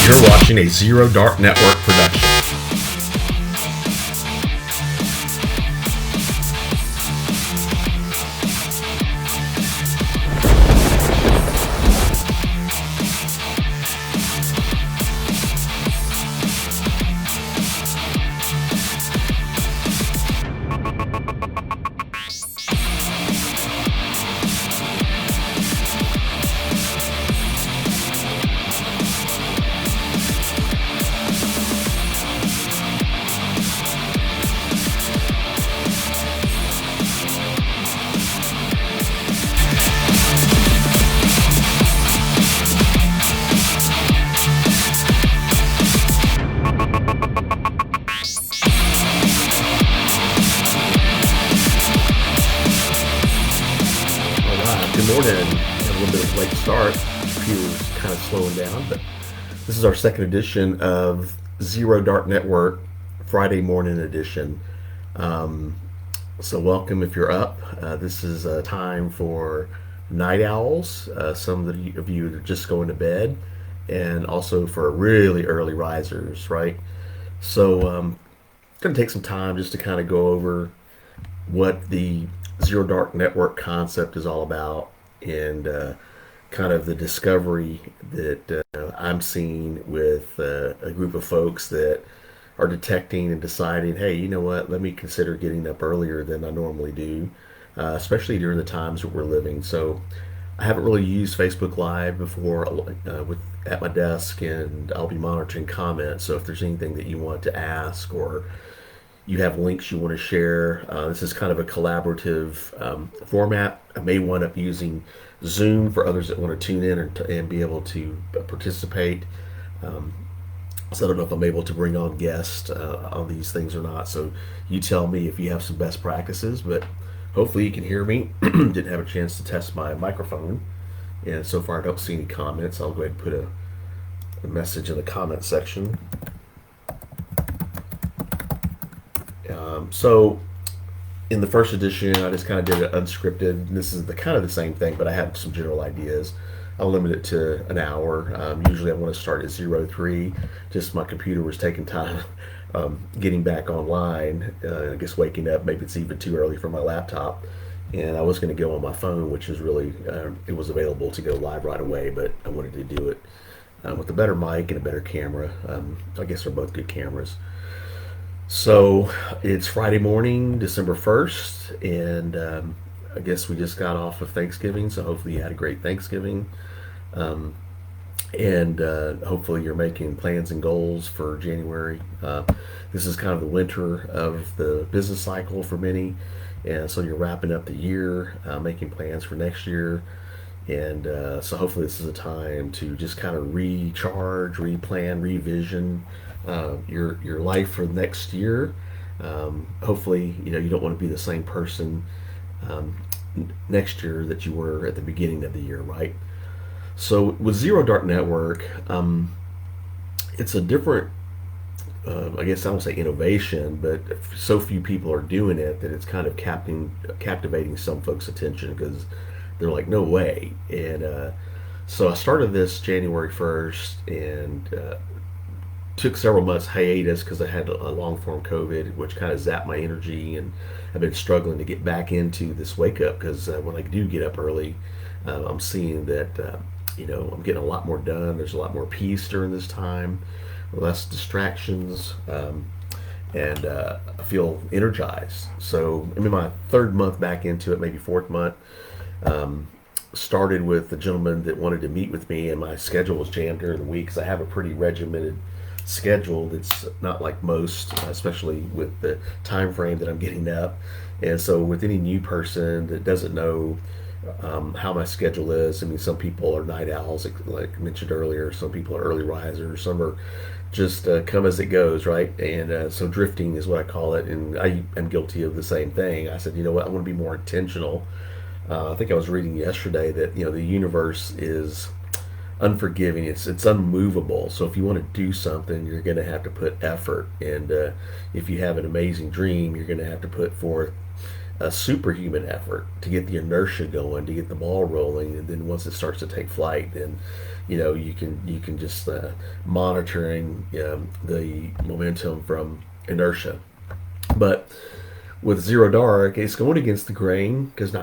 You're watching a Zero Dark Network production. This is our second edition of Zero Dark Network, Friday morning edition. So welcome if you're up. This is a time for night owls, some of you are just going to bed, and also for really early risers, right? So it's going to take some time just to kind of go over what the Zero Dark Network concept is all about, and kind of the discovery that I'm seeing with a group of folks that are detecting and deciding, hey, you know what, let me consider getting up earlier than I normally do, especially during the times that we're living. So I haven't really used Facebook Live before at my desk, and I'll be monitoring comments. So if there's anything that you want to ask, or you have links you want to share, this is kind of a collaborative format. I may wind up using Zoom for others that want to tune in and be able to participate. So I don't know if I'm able to bring on guests on these things or not. So you tell me if you have some best practices, but hopefully you can hear me. Didn't have a chance to test my microphone, and so far I don't see any comments. I'll go ahead and put a message in the comment section. So in the first edition, I just kind of did it unscripted. And this is kind of the same thing, but I have some general ideas. I'll limit it to an hour. Usually I want to start at 03. Just my computer was taking time getting back online. I guess waking up, maybe it's even too early for my laptop. And I was going to go on my phone, which is really, it was available to go live right away, but I wanted to do it with a better mic and a better camera. I guess they're both good cameras. So it's Friday morning, December 1st, and I guess we just got off of Thanksgiving, so hopefully you had a great Thanksgiving. And hopefully you're making plans and goals for January. This is kind of the winter of the business cycle for many, and so you're wrapping up the year, making plans for next year. And so hopefully this is a time to just kind of recharge, replan, revision your life for next year. Hopefully, you don't want to be the same person next year that you were at the beginning of the year, right? So with Zero Dark Network, it's a different, I guess I won't say innovation, but so few people are doing it that it's kind of captivating some folks' attention, because they're like, no way. And so I started this January 1st, and took several months hiatus because I had a long form COVID, which kind of zapped my energy, and I've been struggling to get back into this wake up, because when I do get up early, I'm seeing that I'm getting a lot more done. There's a lot more peace during this time, less distractions, and I feel energized. So I'm in my third month back into it, maybe fourth month. Started with a gentleman that wanted to meet with me, and my schedule was jammed during the week because I have a pretty regimented schedule that's not like most, especially with the time frame that I'm getting up. And so with any new person that doesn't know how my schedule is, I mean, some people are night owls, like I mentioned earlier, some people are early risers, some are just come as it goes, right? And so drifting is what I call it, and I am guilty of the same thing. I said, you know what, I want to be more intentional. I think I was reading yesterday that the universe is unforgiving. It's unmovable. So if you want to do something, you're going to have to put effort. And if you have an amazing dream, you're going to have to put forth a superhuman effort to get the inertia going, to get the ball rolling, and then once it starts to take flight, then you can just monitoring the momentum from inertia. But with zero dark, it's going against the grain because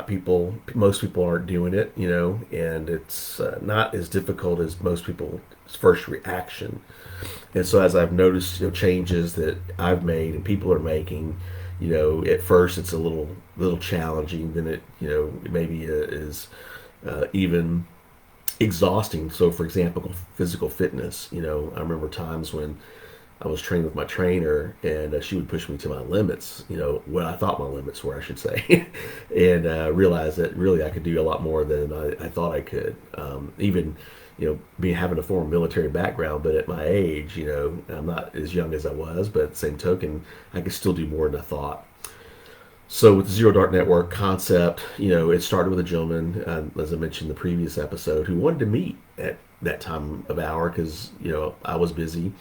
most people aren't doing it, and it's not as difficult as most people's first reaction. And so, as I've noticed, changes that I've made and people are making, at first it's a little challenging. Then it maybe is even exhausting. So, for example, physical fitness. I remember times when I was trained with my trainer, and she would push me to my limits. What I thought my limits were, I should say, and realized that really I could do a lot more than I thought I could. Even being having a former military background, but at my age, I'm not as young as I was, but at the same token, I could still do more than I thought. So with the Zero Dark Network concept, it started with a gentleman, as I mentioned in the previous episode, who wanted to meet at that time of hour because I was busy.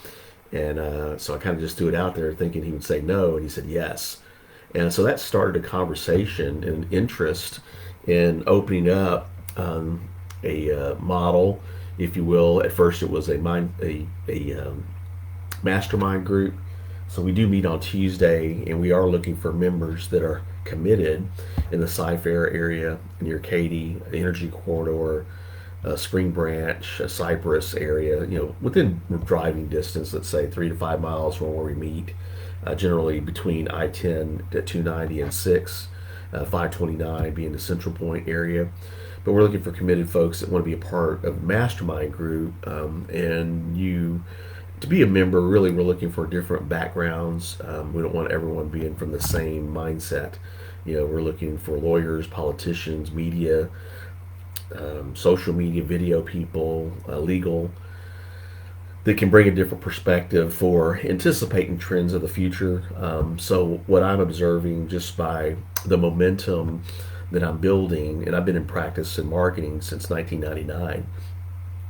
And so I kind of just threw it out there thinking he would say no, and he said yes. And so that started a conversation and an interest in opening up a model, if you will. At first it was a mastermind group. So we do meet on Tuesday, and we are looking for members that are committed in the Cy-Fair area near Katy, Energy Corridor, Spring Branch, Cypress area, within driving distance, let's say 3 to 5 miles from where we meet, generally between I-10 at 290 and 6, 529 being the Central Point area. But we're looking for committed folks that want to be a part of a mastermind group, and to be a member, really, we're looking for different backgrounds. We don't want everyone being from the same mindset. We're looking for lawyers, politicians, media, social media, video people, legal, that can bring a different perspective for anticipating trends of the future. So what I'm observing just by the momentum that I'm building, and I've been in practice in marketing since 1999,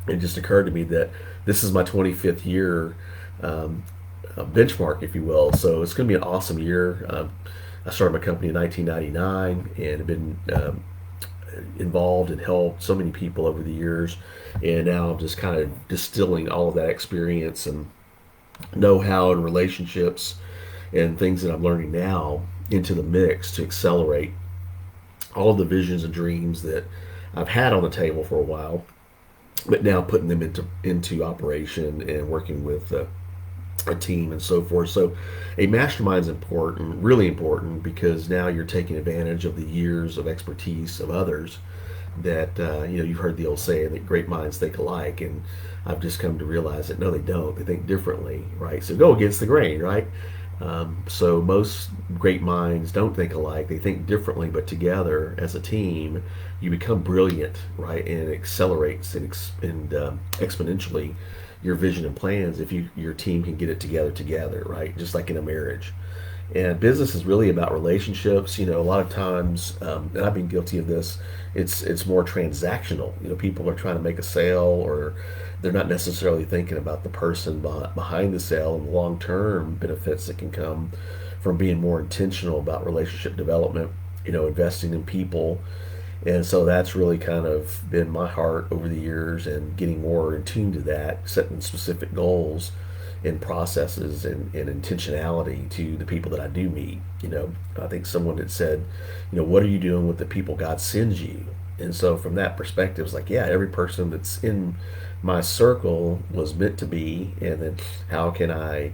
it just occurred to me that this is my 25th year benchmark, if you will. So it's going to be an awesome year. I started my company in 1999 and have been involved and helped so many people over the years, and now I'm just kind of distilling all of that experience and know-how and relationships and things that I'm learning now into the mix to accelerate all of the visions and dreams that I've had on the table for a while, but now putting them into operation and working with a team and so forth. So a mastermind is important, really important, because now you're taking advantage of the years of expertise of others that, you've heard the old saying that great minds think alike. And I've just come to realize that no, they don't. They think differently, right? So go against the grain, right? So most great minds don't think alike. They think differently, but together as a team, you become brilliant, right? And it accelerates and exponentially your vision and plans if your team can get it together, right? Just like in a marriage. And business is really about relationships. A lot of times, and I've been guilty of this, it's more transactional. People are trying to make a sale, or they're not necessarily thinking about the person behind the sale and the long-term benefits that can come from being more intentional about relationship development, investing in people. And so that's really kind of been my heart over the years, and getting more in tune to that, setting specific goals and processes and intentionality to the people that I do meet. I think someone had said, what are you doing with the people God sends you? And so from that perspective, it's like, yeah, every person that's in my circle was meant to be. And then how can I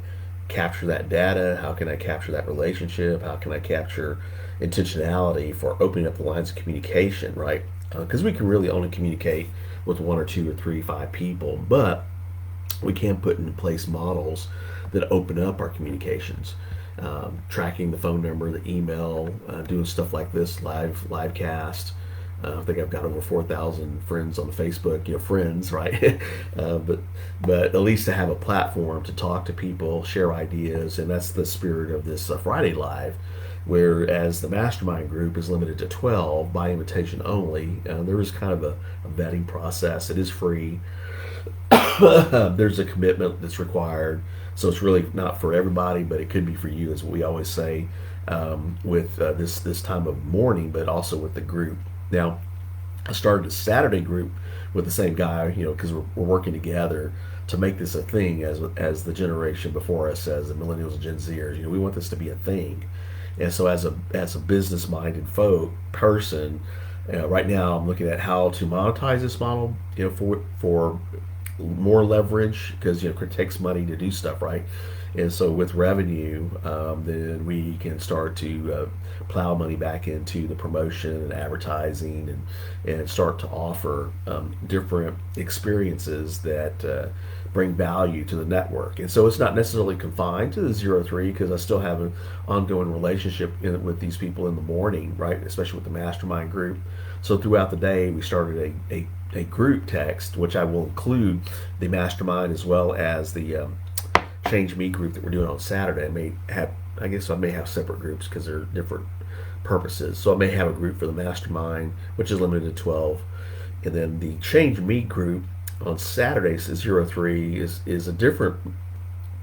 capture that data? How can I capture that relationship? How can I capture intentionality for opening up the lines of communication, right? Because we can really only communicate with 1 or 2 or 3, 5 people, but we can put into place models that open up our communications, tracking the phone number, the email, doing stuff like this, live cast. I think I've got over 4,000 friends on the Facebook, friends, right? But at least to have a platform to talk to people, share ideas, and that's the spirit of this Friday Live. Whereas the mastermind group is limited to 12 by invitation only. There is kind of a vetting process. It is free. There's a commitment that's required. So it's really not for everybody, but it could be for you, as we always say. with this time of morning, but also with the group. Now, I started a Saturday group with the same guy, because we're working together to make this a thing as the generation before us, as the millennials and Gen Zers. We want this to be a thing. And so as a business minded person, right now I'm looking at how to monetize this model, for more leverage, because it takes money to do stuff, right? And so with revenue, then we can start to plow money back into the promotion and advertising, and start to offer different experiences that bring value to the network. And so it's not necessarily confined to the 03, because I still have an ongoing relationship with these people in the morning, right? Especially with the mastermind group. So throughout the day, we started a group text, which I will include the mastermind as well as the Change Me group that we're doing on Saturday. I guess I may have separate groups because they're different purposes. So I may have a group for the mastermind, which is limited to 12, and then the Change Me group on Saturdays is 03 is a different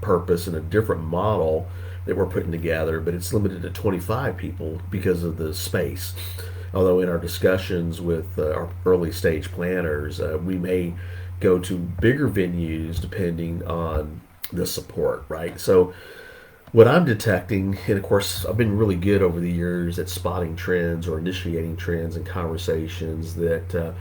purpose and a different model that we're putting together, but it's limited to 25 people because of the space. Although in our discussions with our early stage planners, we may go to bigger venues depending on the support, right? So what I'm detecting, and of course I've been really good over the years at spotting trends or initiating trends and conversations that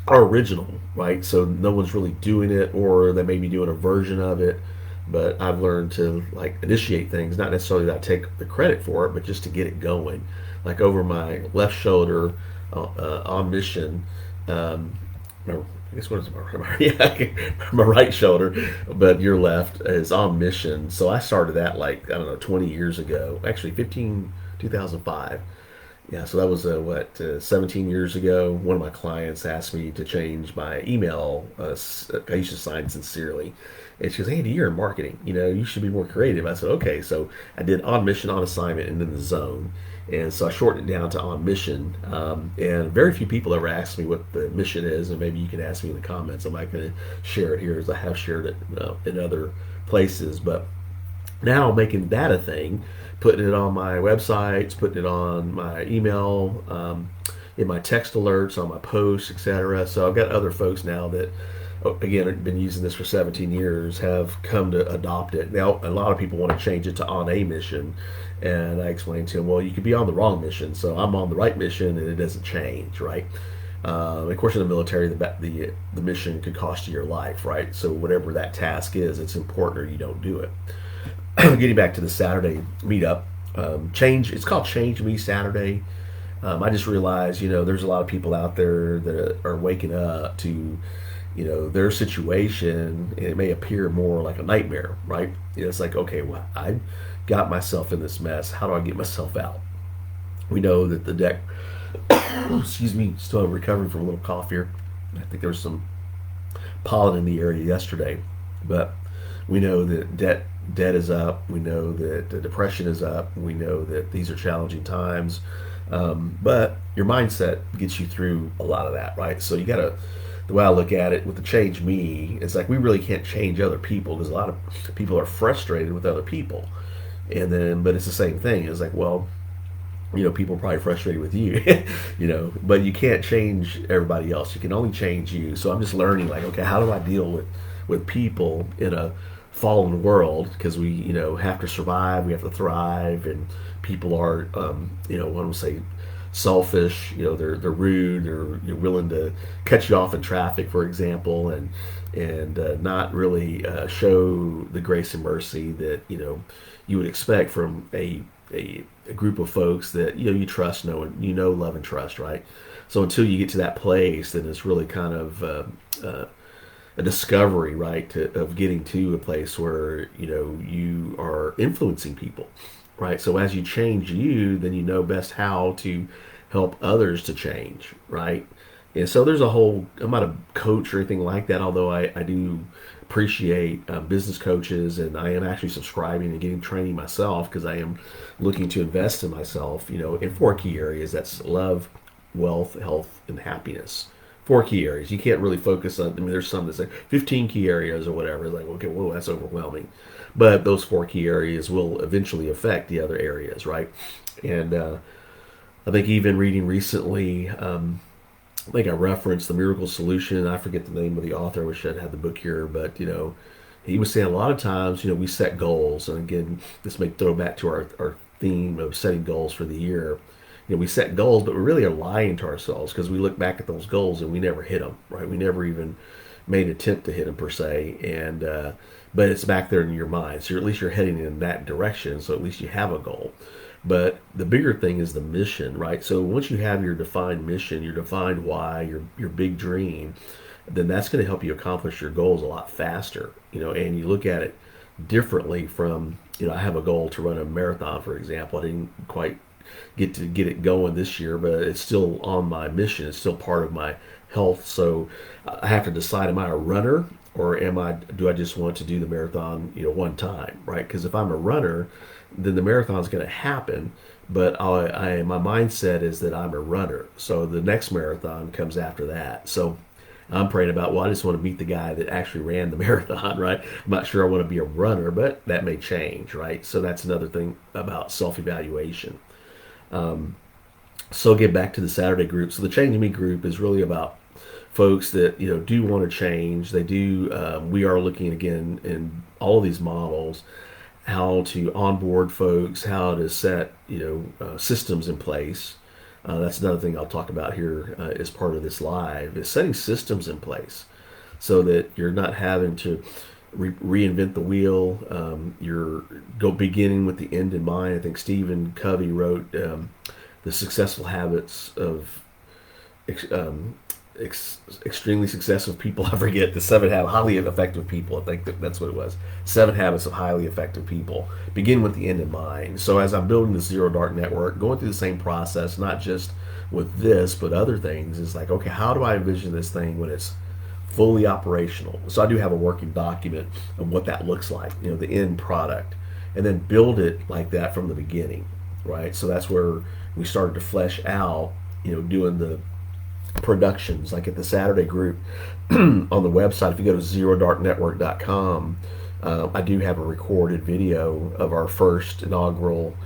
are original, right? So no one's really doing it, or they may be doing a version of it, but I've learned to initiate things, not necessarily that I take the credit for it, but just to get it going. Like over my left shoulder, on mission, I guess what is it? My right shoulder, but your left is on mission. So I started that 20 years ago, actually 2005. Yeah, so that was 17 years ago. One of my clients asked me to change my email. I used to sign Sincerely, and she goes, "Andy, you're in marketing. You should be more creative." I said, "Okay." So I did On Mission, On Assignment, and then the Zone, and so I shortened it down to On Mission. And very few people ever ask me what the mission is, and maybe you can ask me in the comments. I'm not going to share it here, as I have shared it in other places, but now making that a thing, putting it on my websites, putting it on my email, in my text alerts, on my posts, etc. So I've got other folks now that, again, have been using this for 17 years, have come to adopt it. Now, a lot of people want to change it to On a Mission, and I explained to them, well, you could be on the wrong mission. So I'm on the right mission, and it doesn't change, right? Of course, in the military, the mission could cost you your life, right? So whatever that task is, it's important, or you don't do it. Getting back to the Saturday meetup, it's called Change Me Saturday. I just realized, there's a lot of people out there that are waking up to, their situation, and it may appear more like a nightmare, right? It's like, okay, well, I got myself in this mess. How do I get myself out? We know that the deck, excuse me, still recovering from a little cough here. I think there was some pollen in the area yesterday, but we know that debt is up. We know that the depression is up. We know that these are challenging times, but your mindset gets you through a lot of that, right? So the way I look at it with the Change Me, it's like we really can't change other people, because a lot of people are frustrated with other people, but it's the same thing. It's like, well, people are probably frustrated with you, but you can't change everybody else. You can only change you. So I'm just learning, okay, how do I deal with people in a fallen world? Because we have to survive, we have to thrive, and people are want to say selfish, they're rude, or you're willing to cut you off in traffic, for example, and not really show the grace and mercy that you would expect from a group of folks that you trust, love and trust, right? So until you get to that place, then it's really kind of a discovery, right, of getting to a place where you are influencing people, right? So as you change then you know best how to help others to change, right? And so there's I'm not a coach or anything like that, although I do appreciate business coaches, and I am actually subscribing and getting training myself, because I am looking to invest in myself, in 4 key areas. That's love, wealth, health, and happiness. 4 key areas. You can't really focus on. I mean, there's some that say 15 key areas or whatever. It's like, okay, whoa, that's overwhelming. But those 4 key areas will eventually affect the other areas, right? And I think even reading recently, I think I referenced the Miracle Solution. I forget the name of the author. I wish I'd had the book here, but he was saying a lot of times, we set goals, and again, this may throw back to our theme of setting goals for the year. We set goals, but we really are lying to ourselves because we look back at those goals and we never hit them, right? We never even made an attempt to hit them per se, and but it's back there in your mind. So at least you're heading in that direction. So at least you have a goal. But the bigger thing is the mission, right? So once you have your defined mission, your defined why, your big dream, then that's going to help you accomplish your goals a lot faster, and you look at it differently from, I have a goal to run a marathon, for example. I didn't quite get it going this year, but it's still on my mission. It's still part of my health. So I have to decide, am I a runner or do I just want to do the marathon, one time, right? Because if I'm a runner, then the marathon is going to happen. But my mindset is that I'm a runner. So the next marathon comes after that. So I'm praying about, well, I just want to meet the guy that actually ran the marathon, right? I'm not sure I want to be a runner, but that may change, right? So that's another thing about self-evaluation. So get back to the Saturday group. So the Change Me group is really about folks that do want to change. They do. We are looking again in all of these models, how to onboard folks, how to set systems in place. That's another thing I'll talk about here as part of this live, is setting systems in place so that you're not having to reinvent the wheel. You're beginning with the end in mind. I think Stephen Covey wrote The Successful Habits of Extremely Successful People. I forget, the 7 Habits, Highly Effective People. I think that's what it was. 7 Habits of Highly Effective People. Begin with the end in mind. So as I'm building the Zero Dark Network, going through the same process, not just with this, but other things, is like, okay, how do I envision this thing when it's fully operational? So I do have a working document of what that looks like, the end product, and then build it like that from the beginning, right? So that's where we started to flesh out, doing the productions, like at the Saturday group on the website. If you go to zerodarknetwork.com, I do have a recorded video of our first inaugural,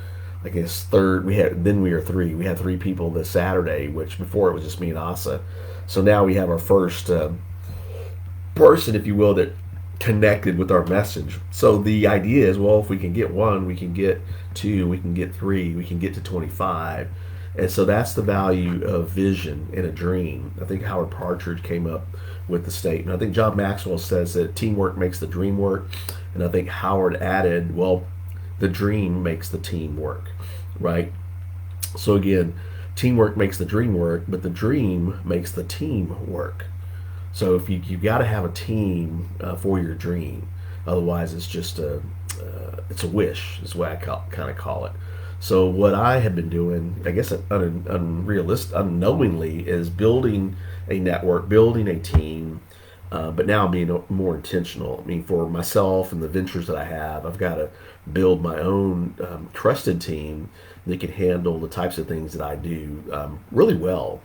I guess third. We had 3 people this Saturday, which before it was just me and Asa. So now we have our first person, if you will, that connected with our message. So the idea is, well, if we can get 1, we can get 2, we can get 3, we can get to 25. And so that's the value of vision and a dream. I think Howard Partridge came up with the statement. I think John Maxwell says that teamwork makes the dream work. And I think Howard added, well, the dream makes the team work, right? So again, teamwork makes the dream work, but the dream makes the team work. So if you got to have a team for your dream. Otherwise, it's just it's a wish, is what I kind of call it. So what I have been doing, I guess unknowingly, is building a network, building a team, but now I'm being more intentional. I mean, for myself and the ventures that I have, I've got to build my own trusted team that can handle the types of things that I do really well,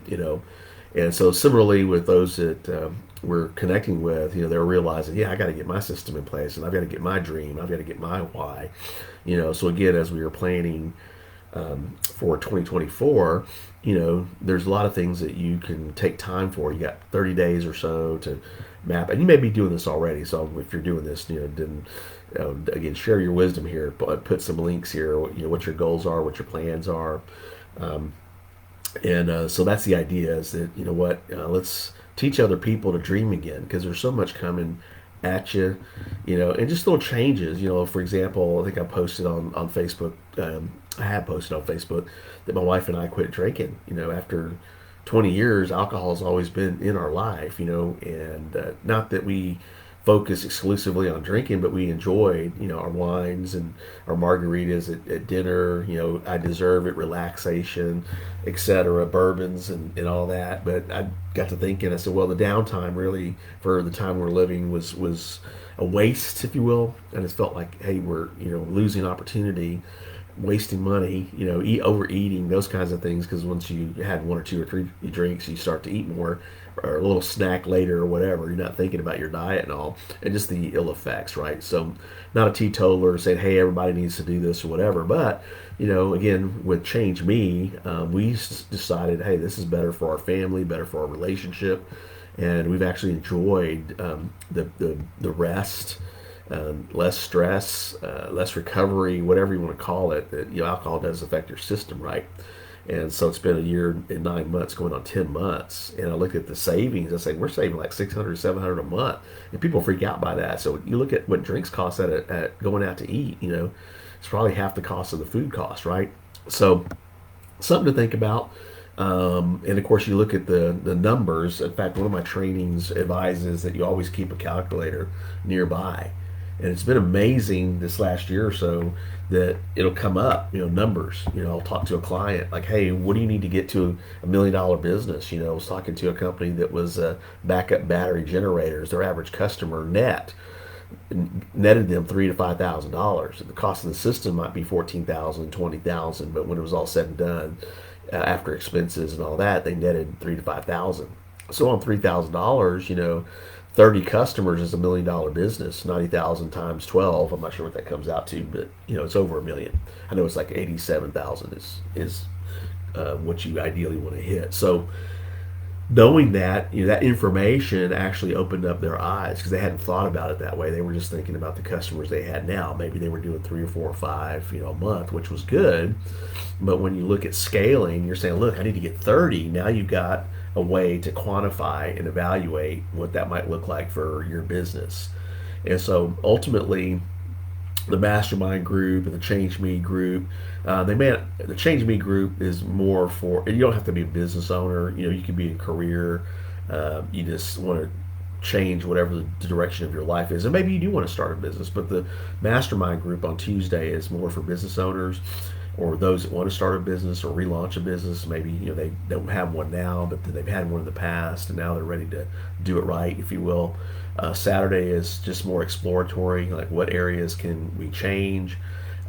And so similarly with those that we're connecting with, they're realizing, yeah, I got to get my system in place, and I've got to get my dream, I've got to get my why. So again, as we were planning for 2024, there's a lot of things that you can take time for. You got 30 days or so to map, and you may be doing this already. So if you're doing this, then again, share your wisdom here. Put some links here. What your goals are, what your plans are, and so that's the idea. Is that let's teach other people to dream again, because there's so much coming at you, and just little changes. For example, I think I posted on Facebook. I have posted on Facebook that my wife and I quit drinking. After 20 years, alcohol has always been in our life. And not that we focus exclusively on drinking, but we enjoyed, our wines and our margaritas at dinner. I deserve it, relaxation, etc., bourbons and all that. But I got to thinking, I said, well, the downtime really for the time we're living was a waste, if you will. And it felt like, hey, we're losing opportunity. wasting money, overeating, those kinds of things. Because once you had one or two or three drinks, you start to eat more, or a little snack later or whatever. You're not thinking about your diet and all, and just the ill effects, right? So, not a teetotaler saying, hey, everybody needs to do this or whatever. But, again, with Change Me, we decided, hey, this is better for our family, better for our relationship, and we've actually enjoyed the rest, less stress, less recovery, whatever you want to call it. That alcohol does affect your system, right? And so it's been a year and 9 months, going on 10 months. And I look at the savings. I say we're saving like 600, 700 a month, and people freak out by that. So you look at what drinks cost at going out to eat. It's probably half the cost of the food cost, right? So something to think about. And of course, you look at the numbers. In fact, one of my trainings advises that you always keep a calculator nearby. And it's been amazing this last year or so that it'll come up, numbers. I'll talk to a client like, hey, what do you need to get to $1 million business? I was talking to a company that was backup battery generators. Their average customer netted them $3,000 to $5,000. The cost of the system might be $14,000, $20,000, but when it was all said and done, after expenses and all that, they netted $3,000 to $5,000. So on $3,000, 30 customers is $1 million business. 90,000 times 12. I'm not sure what that comes out to, but it's over $1 million. I know it's like 87,000 is what you ideally want to hit. So knowing that, that information actually opened up their eyes, because they hadn't thought about it that way. They were just thinking about the customers they had now. Maybe they were doing 3 or 4 or 5, a month, which was good. But when you look at scaling, you're saying, look, I need to get 30. Now you've got a way to quantify and evaluate what that might look like for your business. And so ultimately, the mastermind group and the Change Me group, the Change Me group is more for, you don't have to be a business owner. You can be a career. You just want to change whatever the direction of your life is, and maybe you do want to start a business. But the mastermind group on Tuesday is more for business owners, or those that want to start a business or relaunch a business. Maybe they don't have one now, but they've had one in the past, and now they're ready to do it right, if you will. Saturday is just more exploratory, like what areas can we change,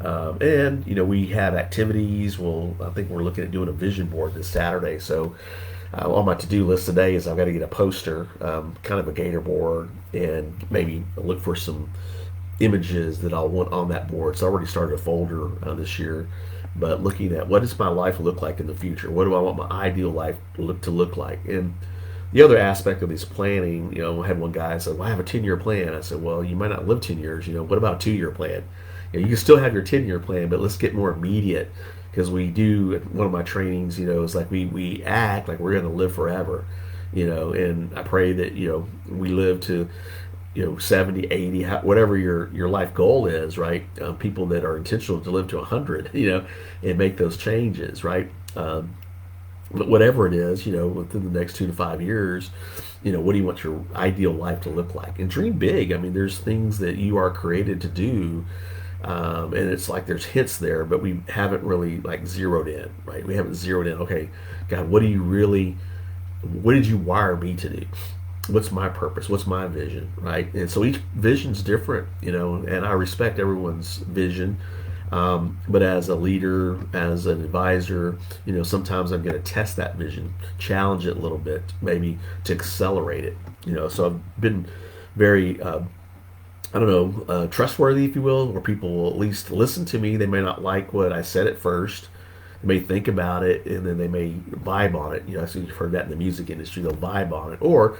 and we have activities. I think we're looking at doing a vision board this Saturday. So on my to-do list today is I've got to get a poster, kind of a gator board, and maybe look for some images that I'll want on that board. So I already started a folder this year, but looking at what does my life look like in the future? What do I want my ideal life to look like? And the other aspect of this planning, I had one guy say, well, I have a 10-year plan. I said, well, you might not live 10 years. What about a 2-year plan? You can still have your 10-year plan, but let's get more immediate, because we do, at one of my trainings, it's like we act like we're going to live forever, and I pray that, we live to 70, 80, whatever your life goal is, right? People that are intentional to live to 100, and make those changes, right? But whatever it is, within the next 2 to 5 years, what do you want your ideal life to look like? And dream big. I mean, there's things that you are created to do, and it's like there's hints there, but we haven't really zeroed in, right? We haven't zeroed in. Okay, God, what did you wire me to do? What's my purpose? What's my vision, right? And so each vision's different, and I respect everyone's vision. But as a leader, as an advisor, sometimes I'm going to test that vision, challenge it a little bit, maybe to accelerate it. So I've been very, trustworthy, if you will, where people will at least listen to me. They may not like what I said at first. They may think about it, and then they may vibe on it. I see you've heard that in the music industry. They'll vibe on it. Or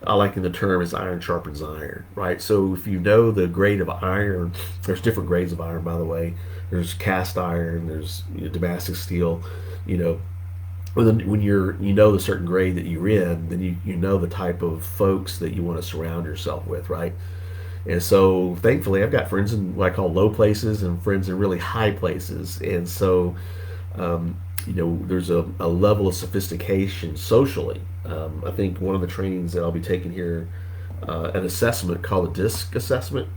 I like the term is iron sharpens iron, right? So if you know the grade of iron, there's different grades of iron, by the way. There's cast iron, there's Damascus steel, when you're the certain grade that you're in, then you know the type of folks that you want to surround yourself with, right? And so thankfully I've got friends in what I call low places and friends in really high places. And so there's a level of sophistication socially. I think one of the trainings that I'll be taking here, an assessment called a DISC assessment.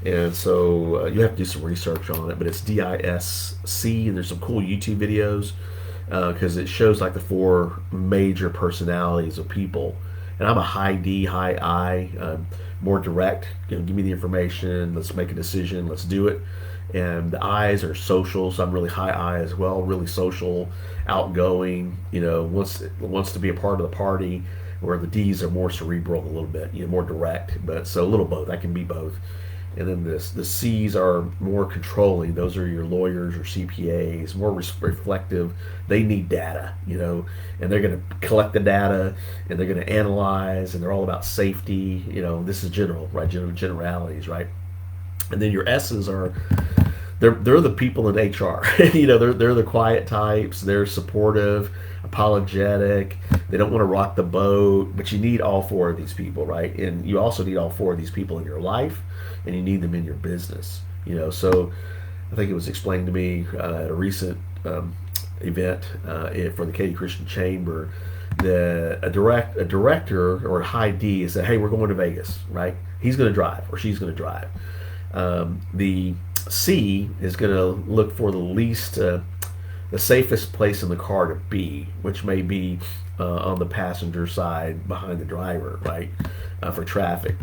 And so you have to do some research on it, but it's DISC, and there's some cool YouTube videos because it shows the 4 major personalities of people. And I'm a high D, high I. more direct. Give me the information. Let's make a decision. Let's do it. And the I's are social, so I'm really high I as well. Really social, outgoing. Wants to be a part of the party. Where the D's are more cerebral a little bit. More direct. But so a little both. I can be both. And then the C's are more controlling. Those are your lawyers or CPAs, more reflective. They need data, and they're going to collect the data and they're going to analyze, and they're all about safety. This is general, right? Generalities, right? And then your S's are they're the people in HR. They're the quiet types. They're supportive, apologetic. They don't want to rock the boat, but you need all four of these people, right? And you also need all four of these people in your life, and you need them in your business. So I think it was explained to me at a recent event for the Katy Christian Chamber that a director or a high D said, "Hey, we're going to Vegas, right? He's going to drive or she's going to drive." The C is going to look for the safest place in the car to be, which may be on the passenger side behind the driver, right, for traffic.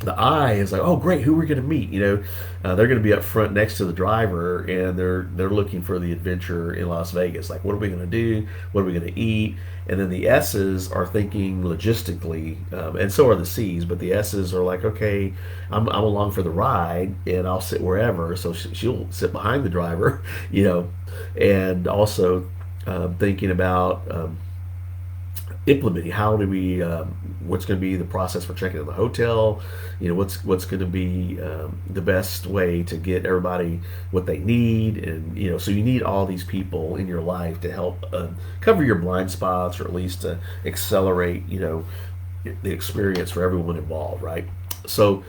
The I is like, oh great, who are we going to meet? They're going to be up front next to the driver, and they're looking for the adventure in Las Vegas. Like, what are we going to do? What are we going to eat? And then the S's are thinking logistically, and so are the C's. But the S's are like, okay, I'm along for the ride, and I'll sit wherever. So she'll sit behind the driver, and also thinking about implementing how do we what's going to be the process for checking in the hotel, what's going to be the best way to get everybody what they need. And so you need all these people in your life to help cover your blind spots, or at least to accelerate the experience for everyone involved, right? So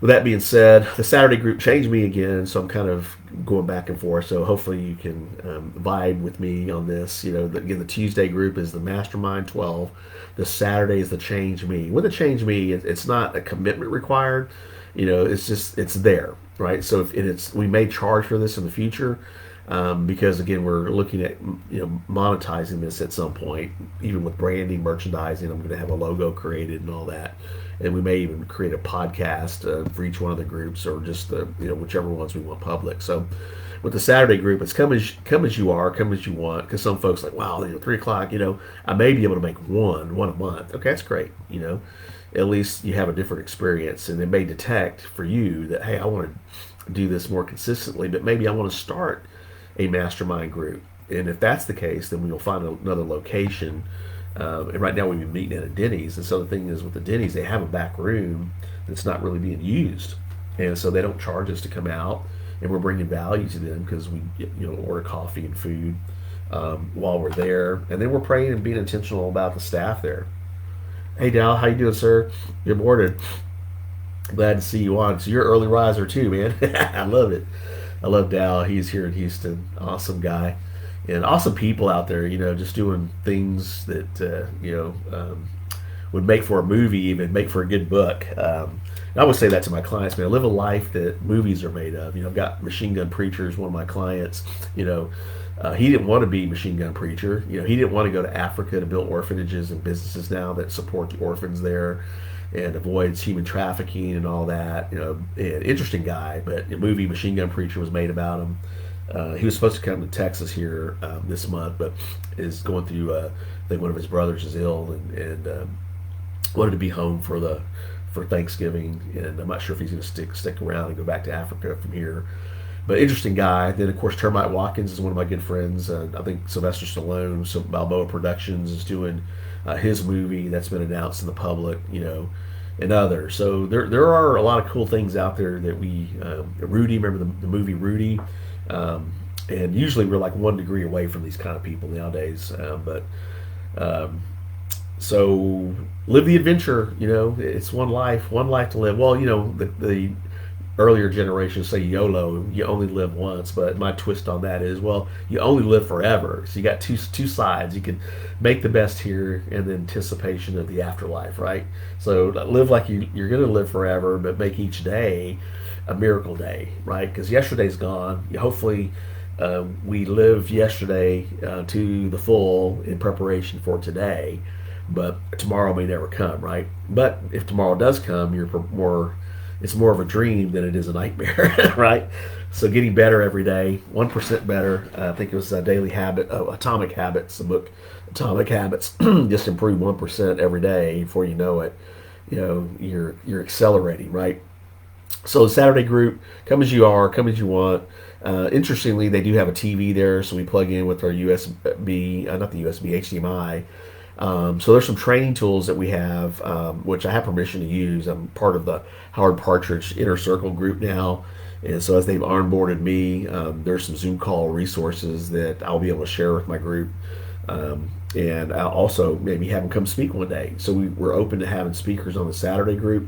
with that being said, the Saturday group changed me again, so I'm kind of going back and forth. So hopefully you can vibe with me on this. Again, the Tuesday group is the Mastermind 12. The Saturday is the Change Me. With the Change Me, it's not a commitment required. It's there, right? So we may charge for this in the future, because again, we're looking at monetizing this at some point, even with branding, merchandising. I'm going to have a logo created and all that. And we may even create a podcast for each one of the groups, or just whichever ones we want public. So with the Saturday group, it's come as you are, come as you want. Because some folks are like, wow, 3:00, I may be able to make one a month. Okay, that's great. At least you have a different experience, and it may detect for you that, hey, I want to do this more consistently, but maybe I want to start a mastermind group. And if that's the case, then we'll find another location. And right now we've been meeting at a Denny's, and so the thing is with the Denny's, they have a back room that's not really being used, and so they don't charge us to come out, and we're bringing value to them because we order coffee and food while we're there, and then we're praying and being intentional about the staff there. Hey Dal, how you doing, sir? Good morning. Glad to see you on. So you're an early riser too, man. I love it. I love Dal. He's here in Houston. Awesome guy. And awesome people out there, just doing things that, would make for a movie, even make for a good book. I always say that to my clients, man. I live a life that movies are made of. I've got Machine Gun Preacher as one of my clients. He didn't want to be Machine Gun Preacher. He didn't want to go to Africa to build orphanages and businesses now that support the orphans there and avoids human trafficking and all that. An interesting guy, but the movie Machine Gun Preacher was made about him. He was supposed to come to Texas here this month, but is going through. I think one of his brothers is ill, and wanted to be home for Thanksgiving. And I'm not sure if he's going to stick around and go back to Africa from here. But interesting guy. Then of course Termite Watkins is one of my good friends. I think Sylvester Stallone, so Balboa Productions is doing his movie that's been announced in the public. And others. So there are a lot of cool things out there that we. Rudy, remember the movie Rudy? And usually we're like 1 degree away from these kind of people nowadays. So live the adventure. It's one life to live. Well, the earlier generations say YOLO, you only live once, but my twist on that is, well, you only live forever. So you got two sides. You can make the best here and the anticipation of the afterlife, right? So live like you're going to live forever, but make each day a miracle day, right? Because yesterday's gone. Hopefully we live yesterday to the full in preparation for today. but tomorrow may never come, right? But if tomorrow does come, it's more of a dream than it is a nightmare, right? So getting better every day, 1% better. I think it was Daily Habit, Atomic Habits, the book Atomic Habits. Just improve 1% every day. Before you know it, you're accelerating, right? So the Saturday group, come as you are, come as you want. Interestingly, they do have a TV there, so we plug in with our USB, not the USB, HDMI. So there's some training tools that we have, which I have permission to use. I'm part of the Howard Partridge Inner Circle group now. And so as they've onboarded me, there's some Zoom call resources that I'll be able to share with my group. And I'll also maybe have them come speak one day. So we're open to having speakers on the Saturday group.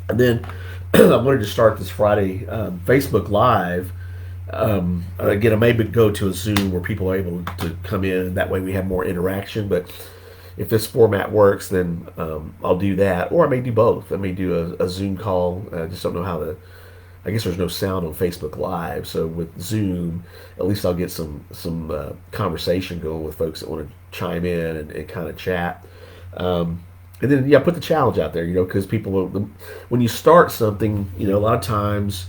And then I wanted to start this Friday Facebook Live. Again, I may go to a Zoom where people are able to come in, and that way we have more interaction. But if this format works, then I'll do that, or I may do both. I may do a Zoom call. I just don't know how to. I guess there's no sound on Facebook Live, so with Zoom, at least I'll get some conversation going with folks that want to chime in and kind of chat. And then, put the challenge out there, because people, when you start something, a lot of times,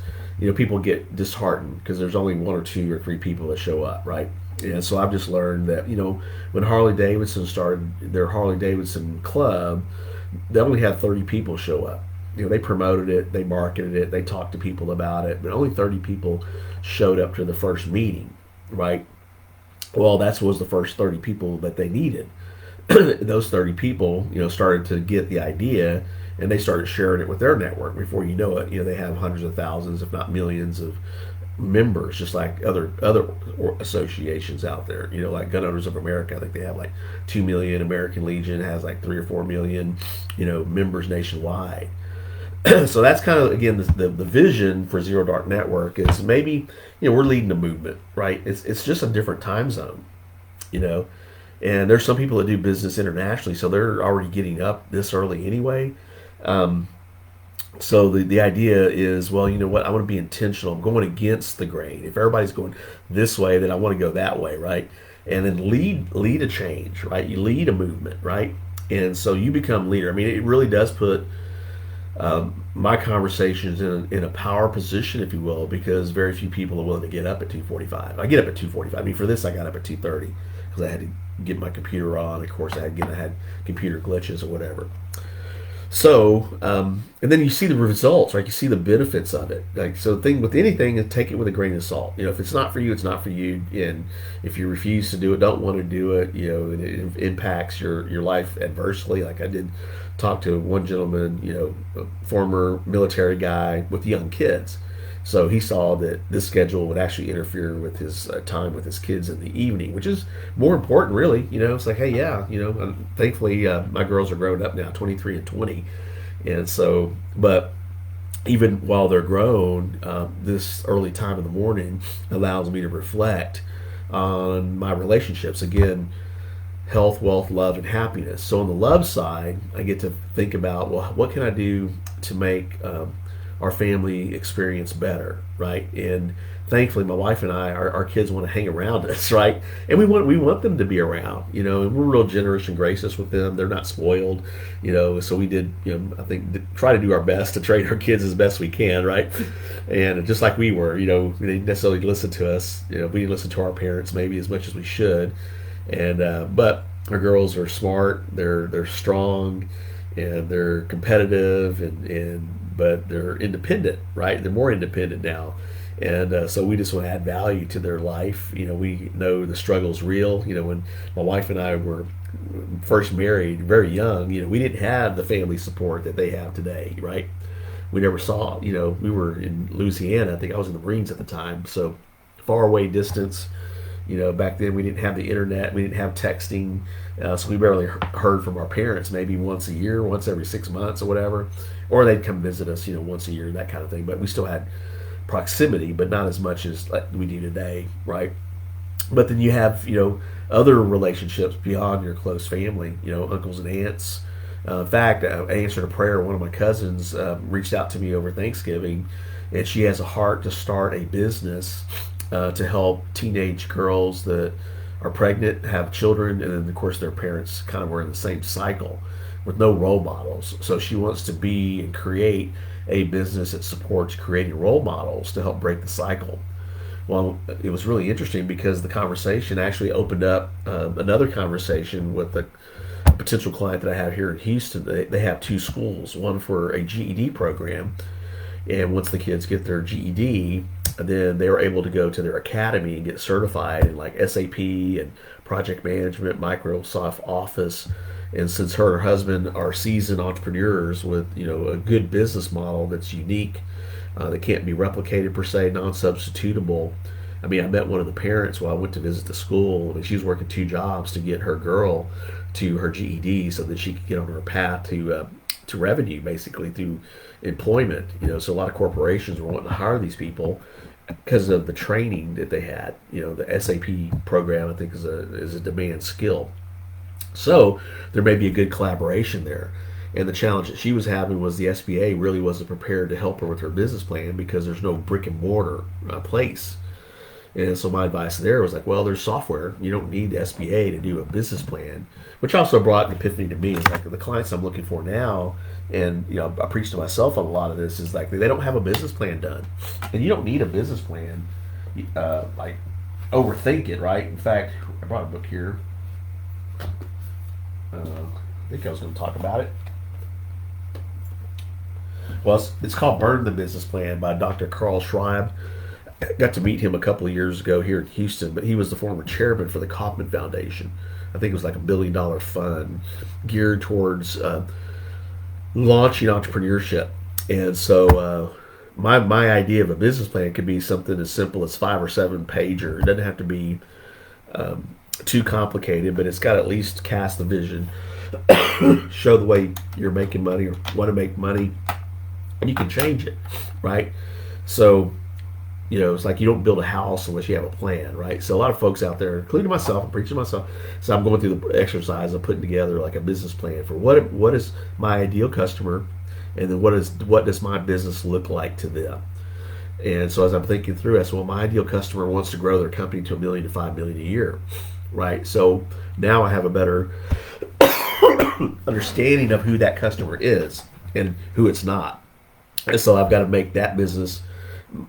people get disheartened because there's only 1 or 2 or 3 people that show up, right? And so I've just learned that, when Harley Davidson started their Harley Davidson club, they only had 30 people show up. They promoted it, they marketed it, they talked to people about it, but only 30 people showed up to the first meeting, right? Well, that was the first 30 people that they needed. Those 30 people, started to get the idea, and they started sharing it with their network. Before you know it, they have hundreds of thousands, if not millions, of members, just like other associations out there. Like Gun Owners of America, I think they have like 2 million. American Legion has like 3 or 4 million, members nationwide. So that's kind of, again, the vision for Zero Dark Network is maybe, we're leading a movement, right? It's just a different time zone, and there's some people that do business internationally, so they're already getting up this early anyway. So the idea is, well, you know what? I want to be intentional. I'm going against the grain. If everybody's going this way, then I want to go that way, right? And then lead a change, right? You lead a movement, right? And so you become leader. I mean, it really does put my conversations in a power position, if you will, because very few people are willing to get up at 2:45. I get up at 2:45. I mean, for this, I got up at 2:30 because I had to get my computer on. Of course, I had computer glitches or whatever. So, and then you see the results, right? You see the benefits of it. Like, so the thing with anything is take it with a grain of salt. If it's not for you, it's not for you. And if you refuse to do it, don't want to do it, and it impacts your life adversely. Like I did talk to one gentleman, a former military guy with young kids. So he saw that this schedule would actually interfere with his time with his kids in the evening, which is more important, really. It's like, hey, yeah, thankfully my girls are grown up now, 23 and 20. And so, but even while they're grown, this early time in the morning allows me to reflect on my relationships. Again, health, wealth, love, and happiness. So on the love side, I get to think about, well, what can I do to make our family experience better, right? And thankfully, my wife and I, our kids want to hang around us, right? And we want them to be around, and we're real generous and gracious with them. They're not spoiled, So we did, I think, try to do our best to train our kids as best we can, right? And just like we were, we didn't necessarily listen to us, we didn't listen to our parents maybe as much as we should, and but our girls are smart, they're strong, and they're competitive, and but they're independent, right? They're more independent now. And so we just want to add value to their life. We know the struggle's real. When my wife and I were first married, very young, we didn't have the family support that they have today, right? We never saw, we were in Louisiana. I think I was in the Marines at the time. So far away distance. Back then we didn't have the internet. We didn't have texting. So we barely heard from our parents maybe once a year, once every 6 months or whatever. Or they'd come visit us, once a year, that kind of thing. But we still had proximity, but not as much as we do today, right? But then you have, other relationships beyond your close family, uncles and aunts. In fact, I answered a prayer. One of my cousins reached out to me over Thanksgiving, and she has a heart to start a business to help teenage girls that are pregnant, have children, and then of course their parents kind of were in the same cycle with no role models. So she wants to be and create a business that supports creating role models to help break the cycle. Well, it was really interesting because the conversation actually opened up another conversation with a potential client that I have here in Houston. They have two schools, one for a GED program, and once the kids get their GED, then they were able to go to their academy and get certified in like SAP and project management, Microsoft Office. And since her and her husband are seasoned entrepreneurs with a good business model that's unique, that can't be replicated per se, non-substitutable. I mean, I met one of the parents while I went to visit the school, and she was working two jobs to get her girl to her GED so that she could get on her path to revenue, basically through employment. So a lot of corporations were wanting to hire these people because of the training that they had. The SAP program, I think, is a demand skill. So there may be a good collaboration there. And the challenge that she was having was the SBA really wasn't prepared to help her with her business plan because there's no brick and mortar place. And so my advice there was like, well, there's software. You don't need the SBA to do a business plan, which also brought an epiphany to me. Like the clients I'm looking for now, and I preach to myself on a lot of this, is like they don't have a business plan done. And you don't need a business plan. Like overthink it, right? In fact, I brought a book here. I think I was going to talk about it. Well, it's called Burn the Business Plan by Dr. Carl Schreiber. I got to meet him a couple of years ago here in Houston, but he was the former chairman for the Kauffman Foundation. I think it was like $1 billion fund geared towards launching entrepreneurship. And so my idea of a business plan could be something as simple as 5 or 7 pager. It doesn't have to be too complicated, but it's got to at least cast the vision, show the way you're making money or want to make money, and you can change it, right? So, it's like you don't build a house unless you have a plan, right? So a lot of folks out there, including myself, I'm preaching to myself, so I'm going through the exercise of putting together like a business plan for what is my ideal customer, and then what does my business look like to them. And so as I'm thinking through, I said, well, my ideal customer wants to grow their company to $1 million to $5 million a year, right? So now I have a better understanding of who that customer is and who it's not. And so I've got to make that business,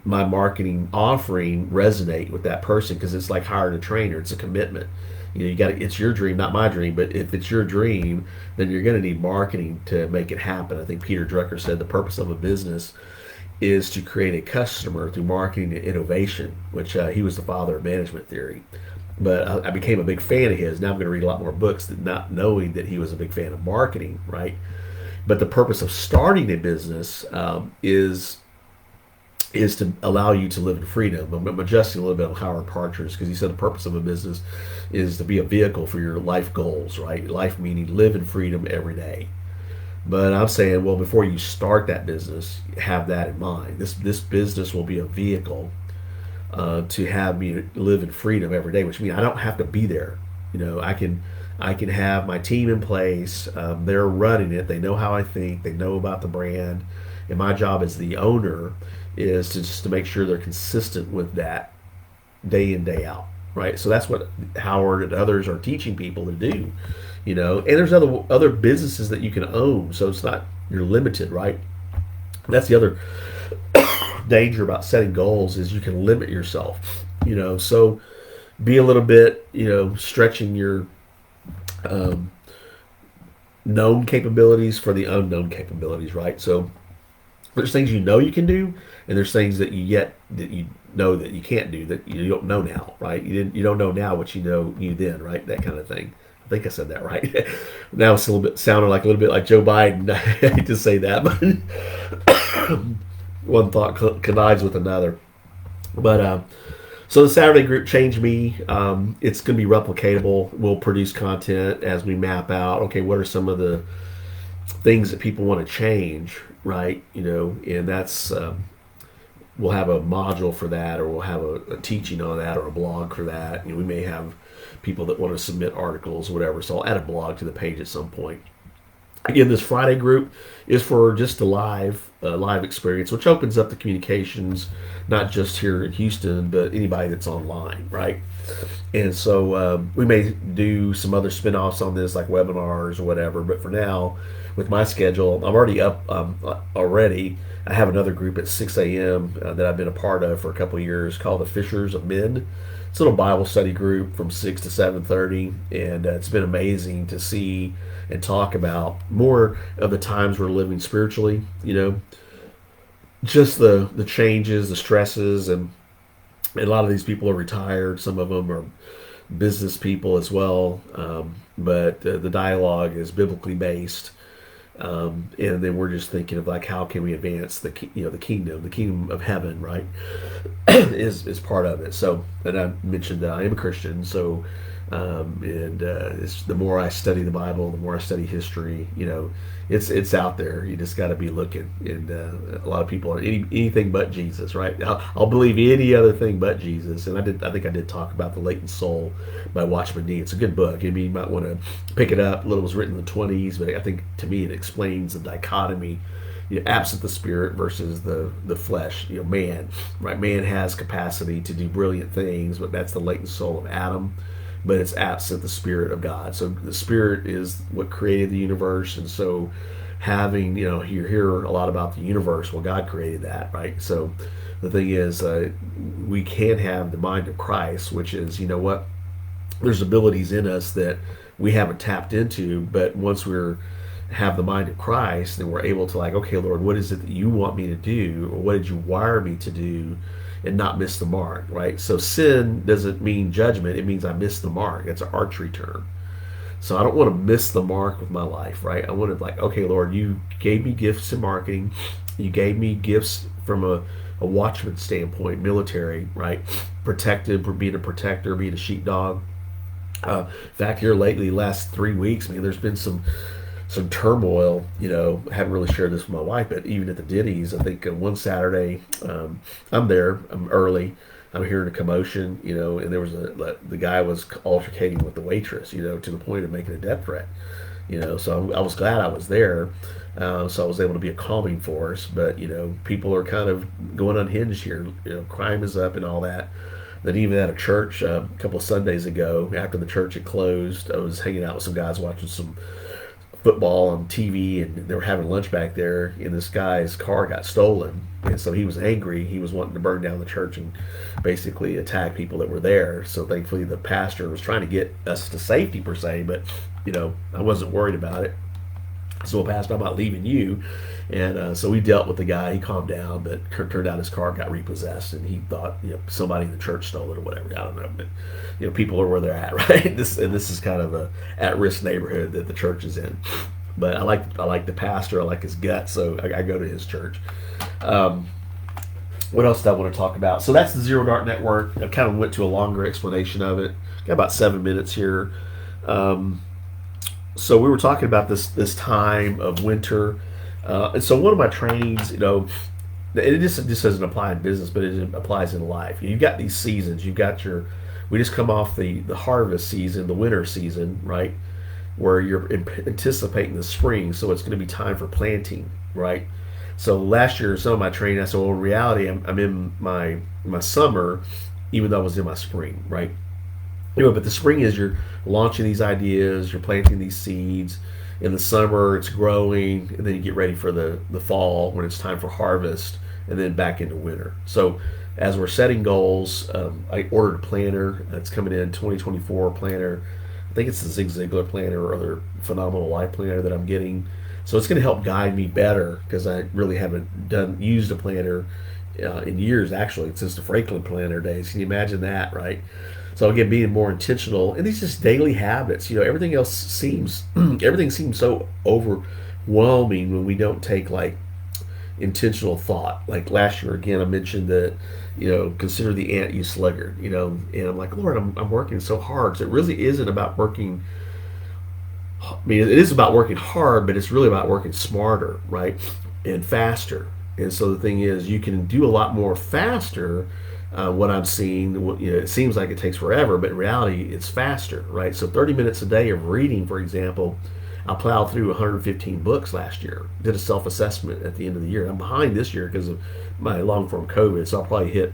my marketing offering, resonate with that person, because it's like hiring a trainer. It's a commitment. It's your dream, not my dream, but if it's your dream, then you're going to need marketing to make it happen. I think Peter Drucker said the purpose of a business is to create a customer through marketing and innovation, which he was the father of management theory. But I became a big fan of his. Now I'm going to read a lot more books, not knowing that he was a big fan of marketing, right? But the purpose of starting a business is to allow you to live in freedom. I'm adjusting a little bit on Howard Partridge, because he said the purpose of a business is to be a vehicle for your life goals, right? Life meaning live in freedom every day. But I'm saying, well, before you start that business, have that in mind. This business will be a vehicle to have me live in freedom every day, which means I don't have to be there. I can have my team in place. They're running it. They know how I think. They know about the brand. And my job as the owner is to make sure they're consistent with that day in, day out, right? So that's what Howard and others are teaching people to do, And there's other businesses that you can own, so it's not, you're limited, right? That's the other danger about setting goals, is you can limit yourself, So be a little bit, stretching your known capabilities for the unknown capabilities, right? So there's things you can do, and there's things that you know that you can't do, that you don't know now, right? You don't know now what you then, right? That kind of thing. I think I said that right. Now it's sounded like a little bit like Joe Biden. I hate to say that, but one thought connives with another. But so the Saturday group Change Me, it's going to be replicatable. We'll produce content as we map out, okay, what are some of the things that people want to change, right? And that's, we'll have a module for that, or we'll have a teaching on that, or a blog for that. We may have people that want to submit articles or whatever, so I'll add a blog to the page at some point. Again, this Friday group is for just a live experience, which opens up the communications, not just here in Houston, but anybody that's online, right? And so we may do some other spin-offs on this, like webinars or whatever. But for now, with my schedule, I'm already up already. I have another group at 6 a.m. That I've been a part of for a couple of years called the Fishers of Men. It's a little Bible study group from 6 to 7:30, and it's been amazing to see and talk about more of the times we're living spiritually. Just the changes, the stresses, and a lot of these people are retired. Some of them are business people as well, but the dialogue is biblically based. And then we're just thinking of like how can we advance the kingdom of heaven, right? is part of it. So, and I mentioned that I am a Christian, so and it's, the more I study the Bible, the more I study history, it's out there. You just got to be looking. And a lot of people are anything but Jesus, right? I'll believe any other thing but Jesus. And I think I did talk about The Latent Soul by Watchman Nee. It's a good book. I mean, you might want to pick it up. Little was written in the 20s, but I think to me it explains the dichotomy. Absent the spirit versus the flesh, man, right? Man has capacity to do brilliant things, but that's the latent soul of Adam, but it's absent the spirit of God. So the spirit is what created the universe, and so having, you hear a lot about the universe. Well, God created that, right? So the thing is, we can have the mind of Christ, which is, what? There's abilities in us that we haven't tapped into, but once we're have the mind of Christ, then we're able to like, okay, Lord, what is it that you want me to do, or what did you wire me to do, and not miss the mark, right? So sin doesn't mean judgment; it means I missed the mark. It's an archery term. So I don't want to miss the mark with my life, right? I want to like, okay, Lord, you gave me gifts in marketing, you gave me gifts from a watchman standpoint, military, right? Protected, being a protector, being a sheepdog. In fact, here lately, last 3 weeks, there's been some turmoil. I haven't really shared this with my wife, but even at the Denny's, I think one Saturday, I'm there, I'm early, I'm hearing a commotion, and there was the guy was altercating with the waitress, to the point of making a death threat, so I was glad I was there, so I was able to be a calming force, but, people are kind of going unhinged here, crime is up and all that. Then even at a church a couple of Sundays ago, after the church had closed, I was hanging out with some guys watching some football on TV, and they were having lunch back there, and this guy's car got stolen, and so he was angry. He was wanting to burn down the church and basically attack people that were there. So thankfully the pastor was trying to get us to safety per se, but I wasn't worried about it. So, Pastor, I'm not leaving you. And so we dealt with the guy. He calmed down, but turned out his car got repossessed, and he thought somebody in the church stole it or whatever. I don't know, but people are where they're at, right? This is kind of a at-risk neighborhood that the church is in. But I like the pastor. I like his guts, so I go to his church. What else did I want to talk about? So that's the Zero Dark Network. I kind of went to a longer explanation of it. Got about 7 minutes here. So we were talking about this time of winter, and so one of my trainings, it just doesn't apply in business, but it applies in life. You've got these seasons. We just come off the harvest season, the winter season, right, where you're anticipating the spring. So it's going to be time for planting, right? So last year, some of my training, I said, well, in reality, I'm in my summer, even though I was in my spring, right? But the spring is you're launching these ideas, you're planting these seeds. In the summer, it's growing, and then you get ready for the fall when it's time for harvest, and then back into winter. So as we're setting goals, I ordered a planner that's coming in, 2024 planner. I think it's the Zig Ziglar planner or other phenomenal life planner that I'm getting. So it's going to help guide me better, because I really haven't used a planner in years, actually, since the Franklin planner days. Can you imagine that, right? So again, being more intentional, and these just daily habits. Everything else seems so overwhelming when we don't take like intentional thought. Like last year, again, I mentioned that consider the ant, you sluggard. And I'm like, Lord, I'm working so hard. So it really isn't about working. It is about working hard, but it's really about working smarter, right, and faster. And so the thing is, you can do a lot more faster. What I'm seeing, it seems like it takes forever, but in reality, it's faster, right? So 30 minutes a day of reading, for example, I plowed through 115 books last year. Did a self-assessment at the end of the year. I'm behind this year because of my long-form COVID, so I'll probably hit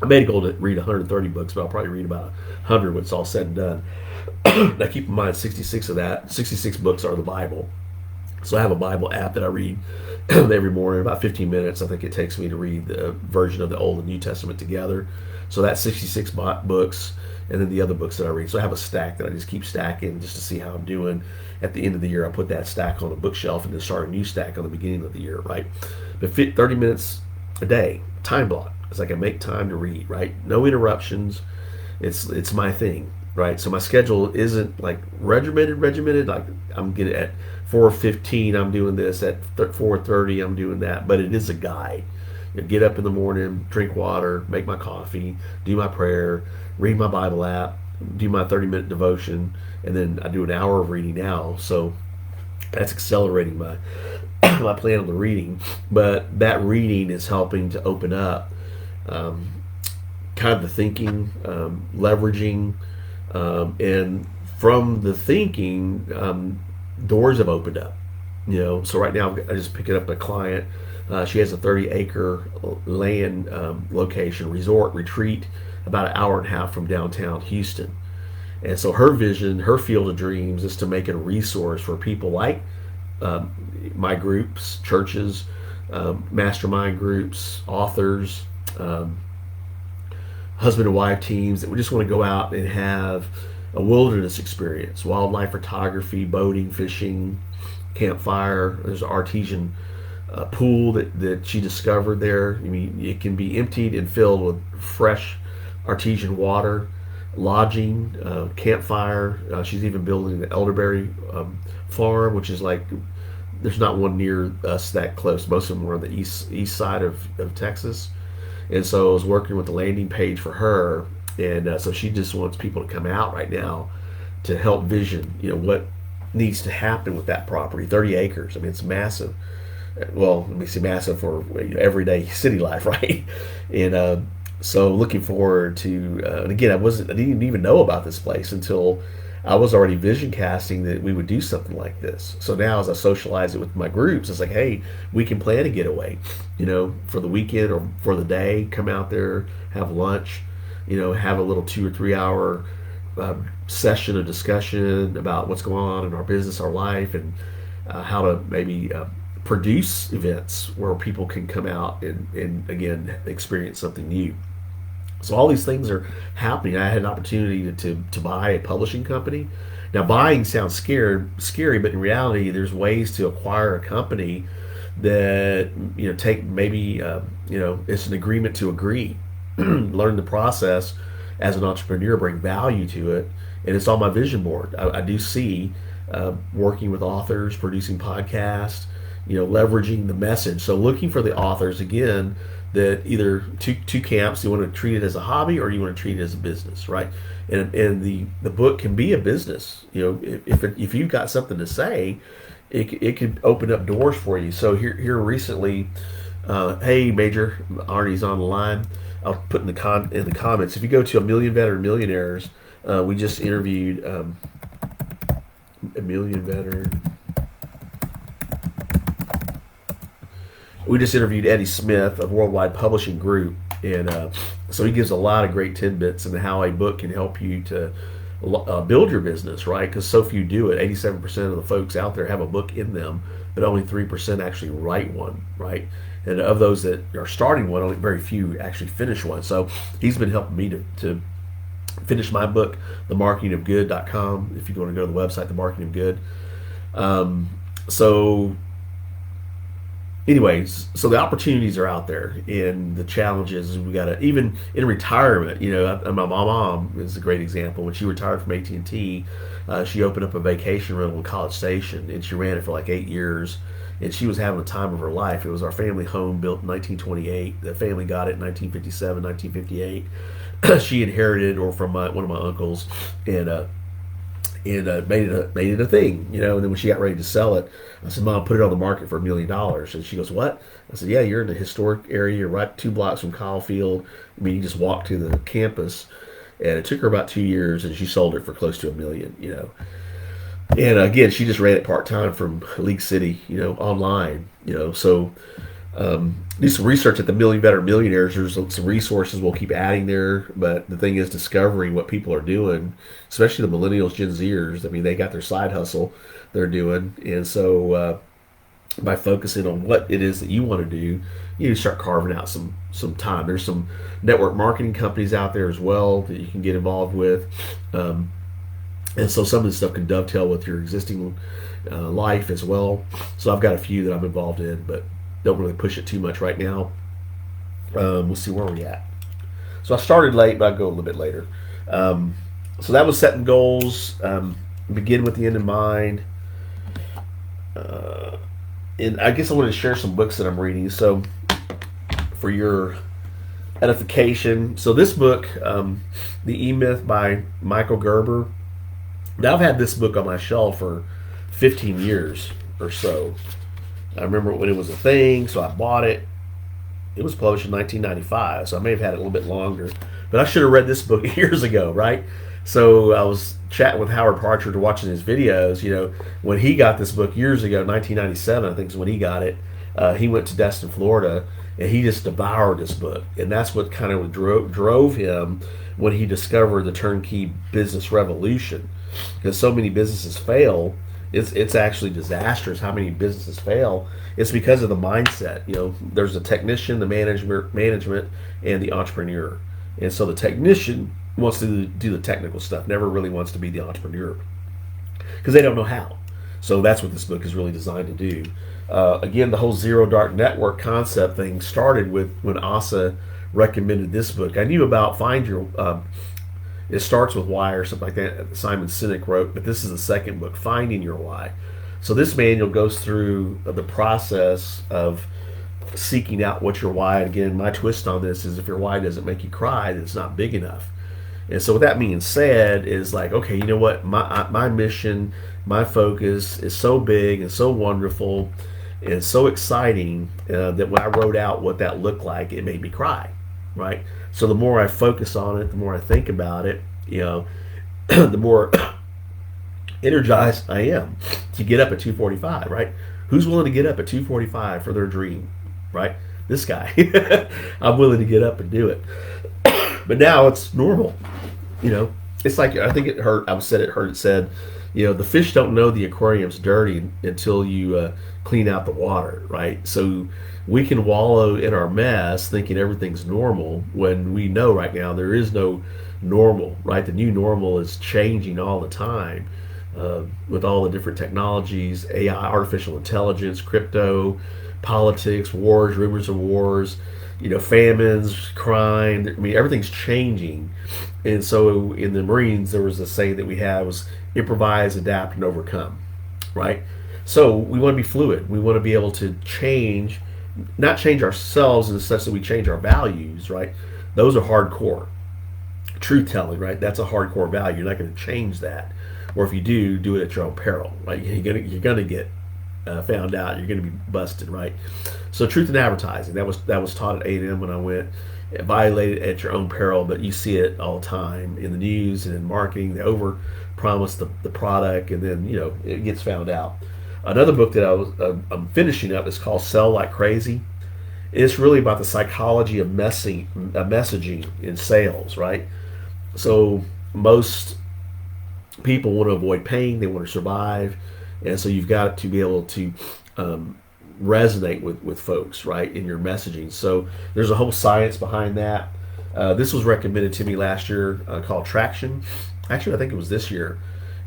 I made a goal to read 130 books, but I'll probably read about 100 when it's all said and done. Now, keep in mind, 66 books are the Bible. So I have a Bible app that I read every morning, about 15 minutes. I think it takes me to read the version of the Old and New Testament together. So that's 66 books, and then the other books that I read. So I have a stack that I just keep stacking just to see how I'm doing. At the end of the year, I put that stack on a bookshelf and then start a new stack on the beginning of the year, right? But 30 minutes a day, time block, because I can make time to read, right? No interruptions. It's my thing, right? So my schedule isn't like regimented. Like I'm getting at 4:15, I'm doing this. At 4:30, I'm doing that. But it is a guide. You know, get up in the morning, drink water, make my coffee, do my prayer, read my Bible app, do my 30-minute devotion, and then I do an hour of reading now. So that's accelerating my my plan on the reading. But that reading is helping to open up kind of the thinking, leveraging, and from the thinking, doors have opened up. You know, so right now I just picked up a client. She has a 30-acre land location, resort, retreat, about an hour and a half from downtown Houston. And so her vision, her field of dreams is to make it a resource for people like my groups, churches, mastermind groups, authors, husband and wife teams that we just want to go out and have a wilderness experience, wildlife photography, boating, fishing, campfire. There's an artesian pool that she discovered there. I mean, it can be emptied and filled with fresh artesian water, lodging, campfire. She's even building the elderberry farm, which is like, there's not one near us that close. Most of them are on the east side of Texas. And so I was working with the landing page for her, and so she just wants people to come out right now to help vision, you know, what needs to happen with that property. 30 acres. I mean, it's massive. Well, let me say massive for, you know, everyday city life, right? And so looking forward to, and again, I didn't even know about this place until I was already vision casting that we would do something like this. So now as I socialize it with my groups, it's like, hey, we can plan a getaway, you know, for the weekend or for the day, come out there, have lunch, you know, have a little 2 or 3 hour session of discussion about what's going on in our business, our life, and how to maybe produce events where people can come out and again, experience something new. So all these things are happening. I had an opportunity to buy a publishing company. Now, buying sounds scary, but in reality, there's ways to acquire a company that, you know, take maybe, you know, it's an agreement to agree, learn the process as an entrepreneur, bring value to it, and it's on my vision board. I do see working with authors, producing podcasts, you know, leveraging the message. So looking for the authors again that either two camps. You want to treat it as a hobby or you want to treat it as a business, right? And the book can be a business. You know, if you've got something to say, it could open up doors for you. So here recently, hey Major, Arnie's on the line. I'll put in the comments. If you go to A Million Veteran Millionaires, we just interviewed a million veteran. We just interviewed Eddie Smith of Worldwide Publishing Group, and so he gives a lot of great tidbits on how a book can help you to build your business, right? Because so few do it. 87% of the folks out there have a book in them, but only 3% actually write one, right? And of those that are starting one, only very few actually finish one. So he's been helping me to finish my book, themarketingofgood.com. If you want to go to the website, The Marketing of Good. So anyways, so the opportunities are out there, and the challenges we got to, even in retirement, you know, my mom is a great example. When she retired from AT&T, she opened up a vacation rental in College Station, and she ran it for like 8 years, and she was having the time of her life. It was our family home, built in 1928. The family got it in 1957, 1958. She inherited or from one of my uncles, and made it a thing, you know. And then when she got ready to sell it, I said, "Mom, put it on the market for $1 million." And she goes, "What?" I said, "Yeah, you're in the historic area. You're right 2 blocks from Kyle Field. I mean, you just walk to the campus." And it took her about 2 years, and she sold it for close to $1 million, you know. And again, she just ran it part time from League City, you know, online, you know. So do some research at the Million Better Millionaires. There's some resources we'll keep adding there, but the thing is discovering what people are doing, especially the millennials, Gen Zers. I mean, they got their side hustle they're doing, and so by focusing on what it is that you want to do, you start carving out some time. There's some network marketing companies out there as well that you can get involved with, and so some of this stuff can dovetail with your existing life as well. So I've got a few that I'm involved in, but don't really push it too much right now. We'll see where we're at. So I started late, but I'll go a little bit later. So that was setting goals, begin with the end in mind. And I guess I wanted to share some books that I'm reading. So for your edification, so this book, The E-Myth by Michael Gerber. Now I've had this book on my shelf for 15 years or so. I remember when it was a thing, so I bought it. It was published in 1995, so I may have had it a little bit longer. But I should have read this book years ago, right? So I was chatting with Howard Partridge, watching his videos. When he got this book years ago, 1997, I think is when he got it. He went to Destin, Florida, and he just devoured this book. And that's what kind of drove him when he discovered the turnkey business revolution. Because so many businesses fail, it's actually disastrous how many businesses fail. It's because of the mindset. There's the technician, the management, and the entrepreneur. And so the technician wants to do the technical stuff, never really wants to be the entrepreneur because they don't know how. So that's what this book is really designed to do. Again, the whole zero dark network concept thing started with when Asa recommended this book. I knew about Find Your it starts with Why or something like that Simon Sinek wrote, but this is the second book, Finding Your Why. So this manual goes through the process of seeking out what your why. Again, my twist on this is if your why doesn't make you cry, then it's not big enough. And so with that being said, is like, okay, you know what? My mission, my focus is so big and so wonderful and so exciting that when I wrote out what that looked like, it made me cry, right? So the more I focus on it, the more I think about it, the more energized I am to get up at 2:45, right? Who's willing to get up at 2:45 for their dream, right? This guy. I'm willing to get up and do it. But now it's normal. It's like, I think it said, the fish don't know the aquarium's dirty until you clean out the water, right? So we can wallow in our mess thinking everything's normal when we know right now there is no normal, right? The new normal is changing all the time with all the different technologies, AI, artificial intelligence, crypto, politics, wars, rumors of wars, famines, crime. I mean, everything's changing. And so in the Marines, there was a saying that we had was improvise, adapt, and overcome, right? So we want to be fluid. We want to be able to change, not change ourselves in the sense that we change our values, right? Those are hardcore. Truth telling, right? That's a hardcore value. You're not going to change that. Or if you do it at your own peril, right? You're gonna get found out. You're going to be busted, right? So truth in advertising, that was taught at A&M when I went. Violate it at your own peril, but you see it all the time in the news and in marketing. They over promise the product, and then it gets found out. Another book that I'm finishing up is called Sell Like Crazy. It's really about the psychology of messaging in sales, right? So most people want to avoid pain, they want to survive, and so you've got to be able to resonate with folks, right, in your messaging. So there's a whole science behind that. This was recommended to me last year called Traction. Actually, I think it was this year.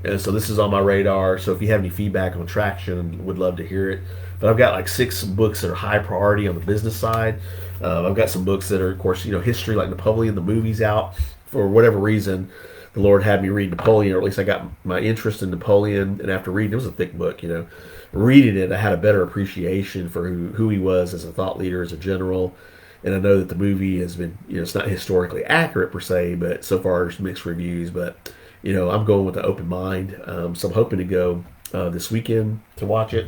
And so this is on my radar. So if you have any feedback on Traction, would love to hear it. But I've got like 6 books that are high priority on the business side. I've got some books that are, of course, history, like Napoleon, the movie's out. For whatever reason, the Lord had me read Napoleon, or at least I got my interest in Napoleon. And after reading, it was a thick book, reading it, I had a better appreciation for who he was as a thought leader, as a general. And I know that the movie has been, it's not historically accurate per se, but so far there's mixed reviews. But, I'm going with an open mind. So I'm hoping to go this weekend to watch it.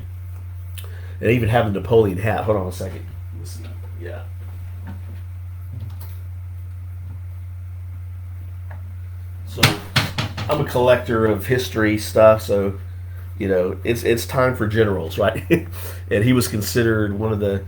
And even have the Napoleon hat. Hold on a second. Let's see. Yeah. So I'm a collector of history stuff, so it's time for generals, right? And he was considered one of the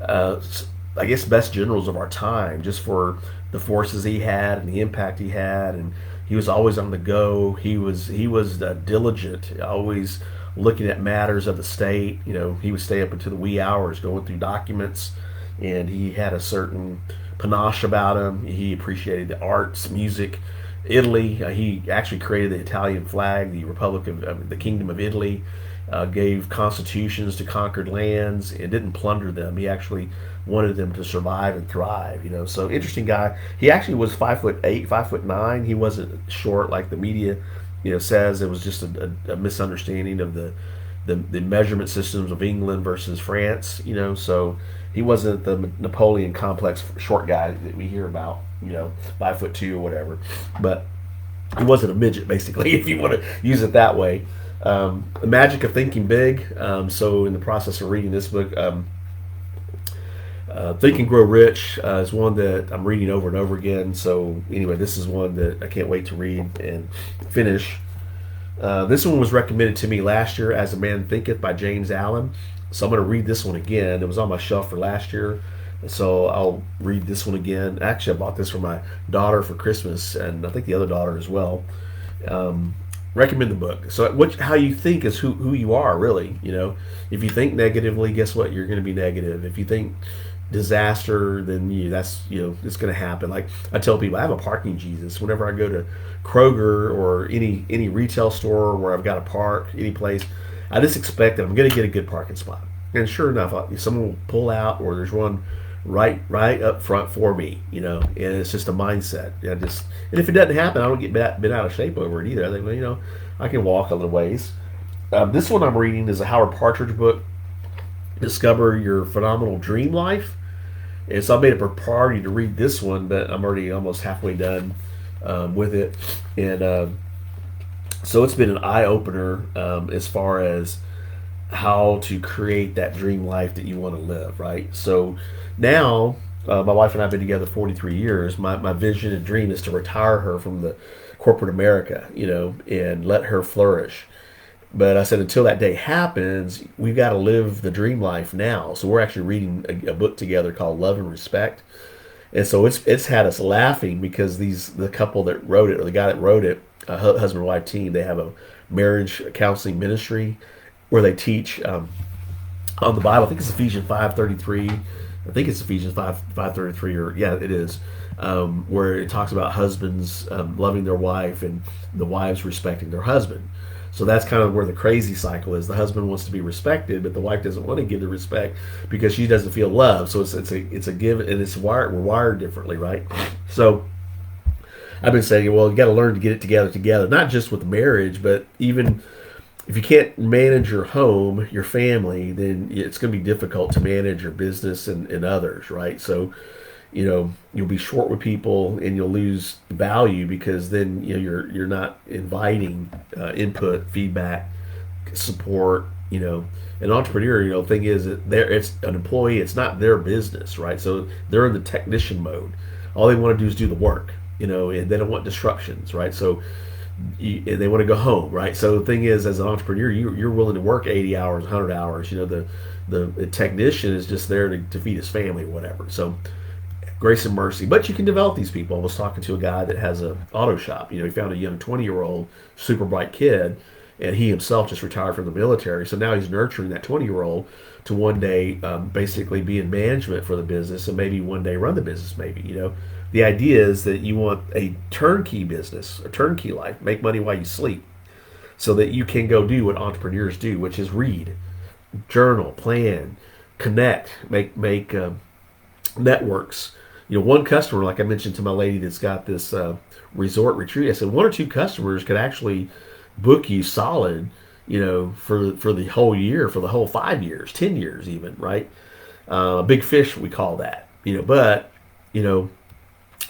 I guess, best generals of our time, just for the forces he had and the impact he had, and he was always on the go. He was diligent, always looking at matters of the state. He would stay up until the wee hours going through documents, and he had a certain panache about him. He appreciated the arts, music. Italy, he actually created the Italian flag, the Republic of the Kingdom of Italy. Gave constitutions to conquered lands and didn't plunder them. He actually wanted them to survive and thrive. So interesting guy. He actually was 5'8", 5'9". He wasn't short like the media, says. It was just a misunderstanding of the measurement systems of England versus France. So he wasn't the Napoleon complex short guy that we hear about. 5'2" or whatever, but he wasn't a midget, basically, if you want to use it that way. The magic of thinking big. So in the process of reading this book, Think and Grow Rich is one that I'm reading over and over again. So anyway, this is one that I can't wait to read and finish. This one was recommended to me last year, As a Man Thinketh by James Allen. So I'm going to read this one again. It was on my shelf for last year, so I'll read this one again. Actually, I bought this for my daughter for Christmas, and I think the other daughter as well. Recommend the book. So how you think is who you are, really. If you think negatively, guess what? You're going to be negative. If you think disaster, then it's going to happen. Like I tell people, I have a parking Jesus. Whenever I go to Kroger or any retail store where I've got to park, any place, I just expect that I'm going to get a good parking spot. And sure enough, someone will pull out, or there's one right up front for me, and it's just a mindset. And if it doesn't happen, I don't get bent out of shape over it either. I think, well, I can walk a little ways. This one I'm reading is a Howard Partridge book, Discover Your Phenomenal Dream Life. And so I made it a priority to read this one, but I'm already almost halfway done with it. And so it's been an eye-opener as far as how to create that dream life that you want to live, right? So now, my wife and I have been together 43 years. My vision and dream is to retire her from the corporate America, and let her flourish. But I said, until that day happens, we've got to live the dream life now. So we're actually reading a book together called Love and Respect. And so it's had us laughing because the couple that wrote it, or the guy that wrote it, a husband and wife team, they have a marriage counseling ministry where they teach on the Bible. I think it's Ephesians 5:33. I think it's Ephesians 5:33, or yeah, it is, where it talks about husbands loving their wife and the wives respecting their husband. So that's kind of where the crazy cycle is. The husband wants to be respected, but the wife doesn't want to give the respect because she doesn't feel loved. So it's a give, and we're wired differently, right? So I've been saying, well, you got to learn to get it together, not just with marriage, but even if you can't manage your home, your family, then it's going to be difficult to manage your business and others, right? So, you'll be short with people and you'll lose value because then you're not inviting input, feedback, support. An entrepreneur, thing is that it's an employee. It's not their business, right? So they're in the technician mode. All they want to do is do the work, and they don't want disruptions, right? So. And they want to go home, right? So the thing is, as an entrepreneur, you're willing to work 80 hours, 100 hours. The technician is just there to feed his family or whatever. So grace and mercy. But you can develop these people. I was talking to a guy that has an auto shop. He found a young 20-year-old, super bright kid, and he himself just retired from the military. So now he's nurturing that 20-year-old to one day basically be in management for the business and maybe one day run the business, maybe. The idea is that you want a turnkey business, a turnkey life, make money while you sleep, so that you can go do what entrepreneurs do, which is read, journal, plan, connect, make networks. One customer, like I mentioned to my lady that's got this resort retreat, I said one or two customers could actually book you solid, for the whole year, for the whole 5 years, 10 years even, right? Big fish, we call that, but,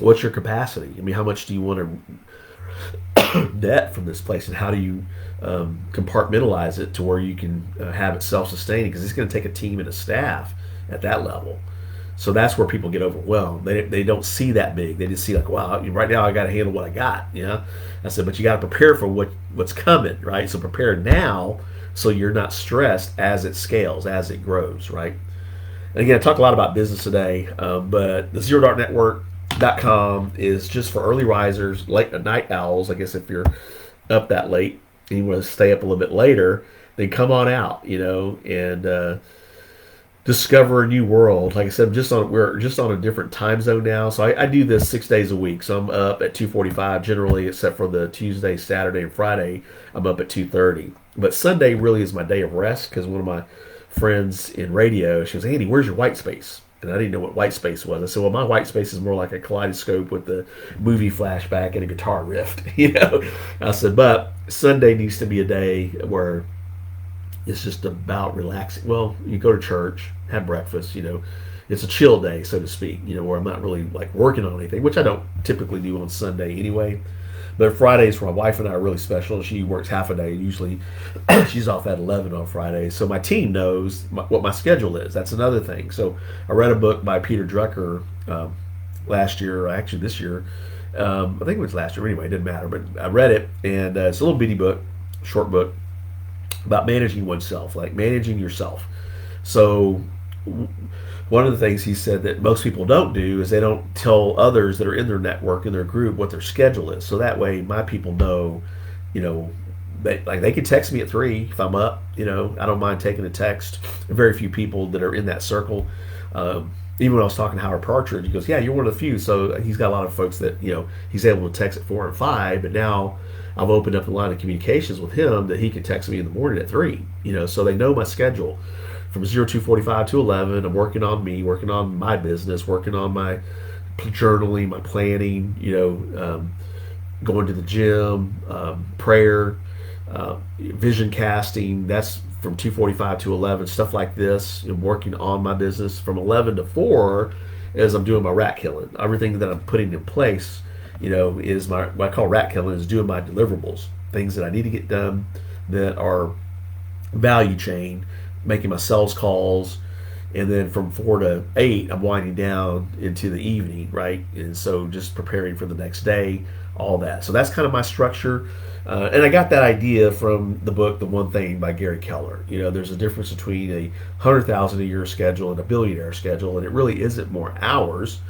what's your capacity? How much do you want to net from this place, and how do you compartmentalize it to where you can have it self-sustaining? Because it's going to take a team and a staff at that level. So that's where people get overwhelmed. They don't see that big. They just see like, wow, right now I got to handle what I got. I said, but you got to prepare for what's coming, right? So prepare now so you're not stressed as it scales, as it grows, right? And again, I talk a lot about business today, but the ZeroDarkNetwork.com is just for early risers, late night owls. I guess if you're up that late and you want to stay up a little bit later, then come on out, and discover a new world. Like I said, we're just on a different time zone now. So I do this 6 days a week. So I'm up at 2:45 generally, except for the Tuesday, Saturday, and Friday. I'm up at 2:30. But Sunday really is my day of rest because one of my friends in radio, she goes, "Andy, where's your white space?" And I didn't know what white space was. I said, "Well, my white space is more like a kaleidoscope with the movie flashback and a guitar riff." I said, but Sunday needs to be a day where it's just about relaxing. Well, you go to church, have breakfast, it's a chill day, so to speak, where I'm not really like working on anything, which I don't typically do on Sunday anyway. But Fridays for my wife and I are really special. She works half a day. Usually she's off at 11 on Fridays. So my team knows what my schedule is. That's another thing. So I read a book by Peter Drucker last year, or actually this year. I think it was last year. Anyway, it didn't matter. But I read it, and it's a little bitty book, short book, about managing oneself, like managing yourself. So one of the things he said that most people don't do is they don't tell others that are in their network, in their group, what their schedule is. So that way my people know, they can text me at 3 if I'm up. I don't mind taking a text. Very few people that are in that circle. Even when I was talking to Howard Partridge, he goes, "Yeah, you're one of the few." So he's got a lot of folks that, he's able to text at 4 and 5, but now I've opened up the line of communications with him that he can text me in the morning at 3, so they know my schedule. From 02:45 to 11, I'm working on me, working on my business, working on my journaling, my planning, going to the gym, prayer, vision casting. That's from 2:45 to 11, stuff like this, and working on my business. From 11 to 4 as I'm doing my rat killing. Everything that I'm putting in place, is what I call rat killing, is doing my deliverables, things that I need to get done that are value chain, making my sales calls. And then from 4 to 8, I'm winding down into the evening, right? And so just preparing for the next day, all that. So that's kind of my structure. And I got that idea from the book, The One Thing by Gary Keller. There's a difference between a 100,000 a year schedule and a billionaire schedule, and it really isn't more hours.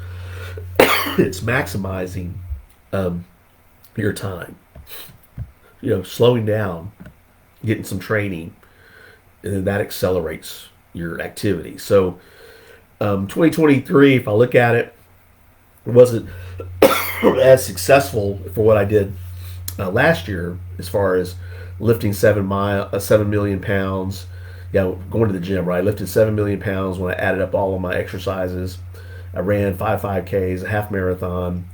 It's maximizing your time. Slowing down, getting some training, and then that accelerates your activity. So 2023, if I look at it, it wasn't as successful for what I did last year as far as lifting 7 million pounds. Going to the gym, right? I lifted 7 million pounds when I added up all of my exercises. I ran 5Ks, a half marathon,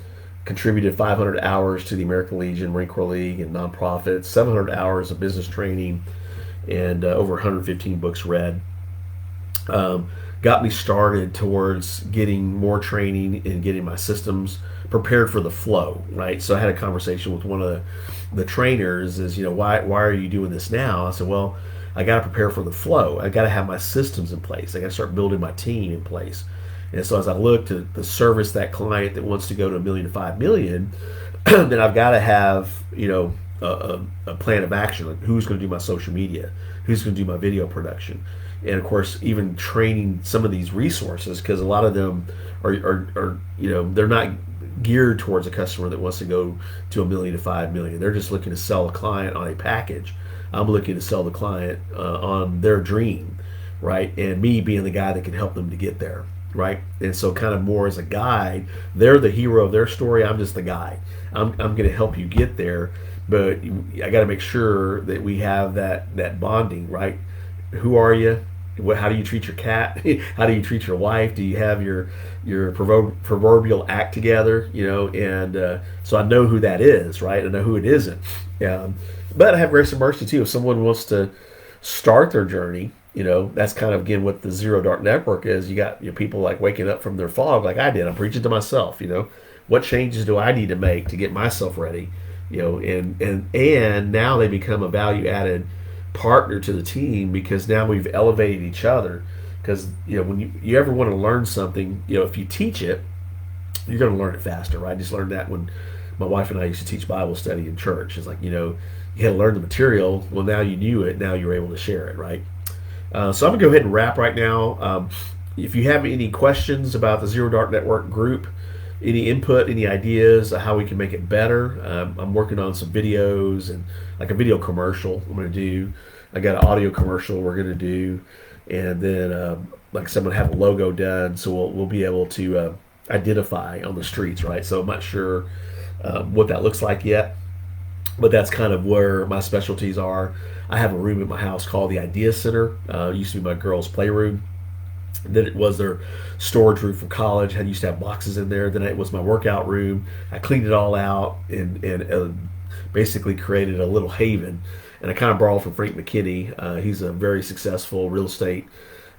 contributed 500 hours to the American Legion, Marine Corps League, and nonprofits, 700 hours of business training, and over 115 books read. Got me started towards getting more training and getting my systems prepared for the flow, right? So I had a conversation with one of the trainers is, why are you doing this now? I said, well, I got to prepare for the flow. I got to have my systems in place. I got to start building my team in place. And so as I look to service that client that wants to go to $1 million to $5 million, then I've got to have, a plan of action. Like who's going to do my social media? Who's going to do my video production? And of course, even training some of these resources, because a lot of them are they're not geared towards a customer that wants to go to $1 million to $5 million. They're just looking to sell a client on a package. I'm looking to sell the client on their dream, right? And me being the guy that can help them to get there, right? And so kind of more as a guide. They're the hero of their story. I'm just the guide. I'm going to help you get there, but I got to make sure that we have that bonding, right? Who are you? How do you treat your cat? How do you treat your wife? Do you have your proverbial act together? And so I know who that is, right? I know who it isn't. But I have grace and mercy too. If someone wants to start their journey, that's kind of again what the Zero Dark Network is. You got people like waking up from their fog, like I did. I'm preaching to myself. What changes do I need to make to get myself ready? And now they become a value added partner to the team because now we've elevated each other. Because when you ever want to learn something, if you teach it, you're going to learn it faster, right? I just learned that when my wife and I used to teach Bible study in church. It's like you had to learn the material. Well, now you knew it. Now you're able to share it, right? So I'm gonna go ahead and wrap right now. if you have any questions about the Zero Dark Network group, any input, any ideas how we can make it better, I'm working on some videos and like a video commercial I'm going to do. I got an audio commercial we're going to do, and then like I said, I'm going to have a logo done, so we'll be able to identify on the streets, right? So I'm not sure what that looks like yet, but that's kind of where my specialties are. I have a room in my house called the Idea Center. It used to be my girls' playroom. Then it was their storage room from college. I used to have boxes in there. Then it was my workout room. I cleaned it all out and basically created a little haven. And I kind of borrowed from Frank McKinney. He's a very successful real estate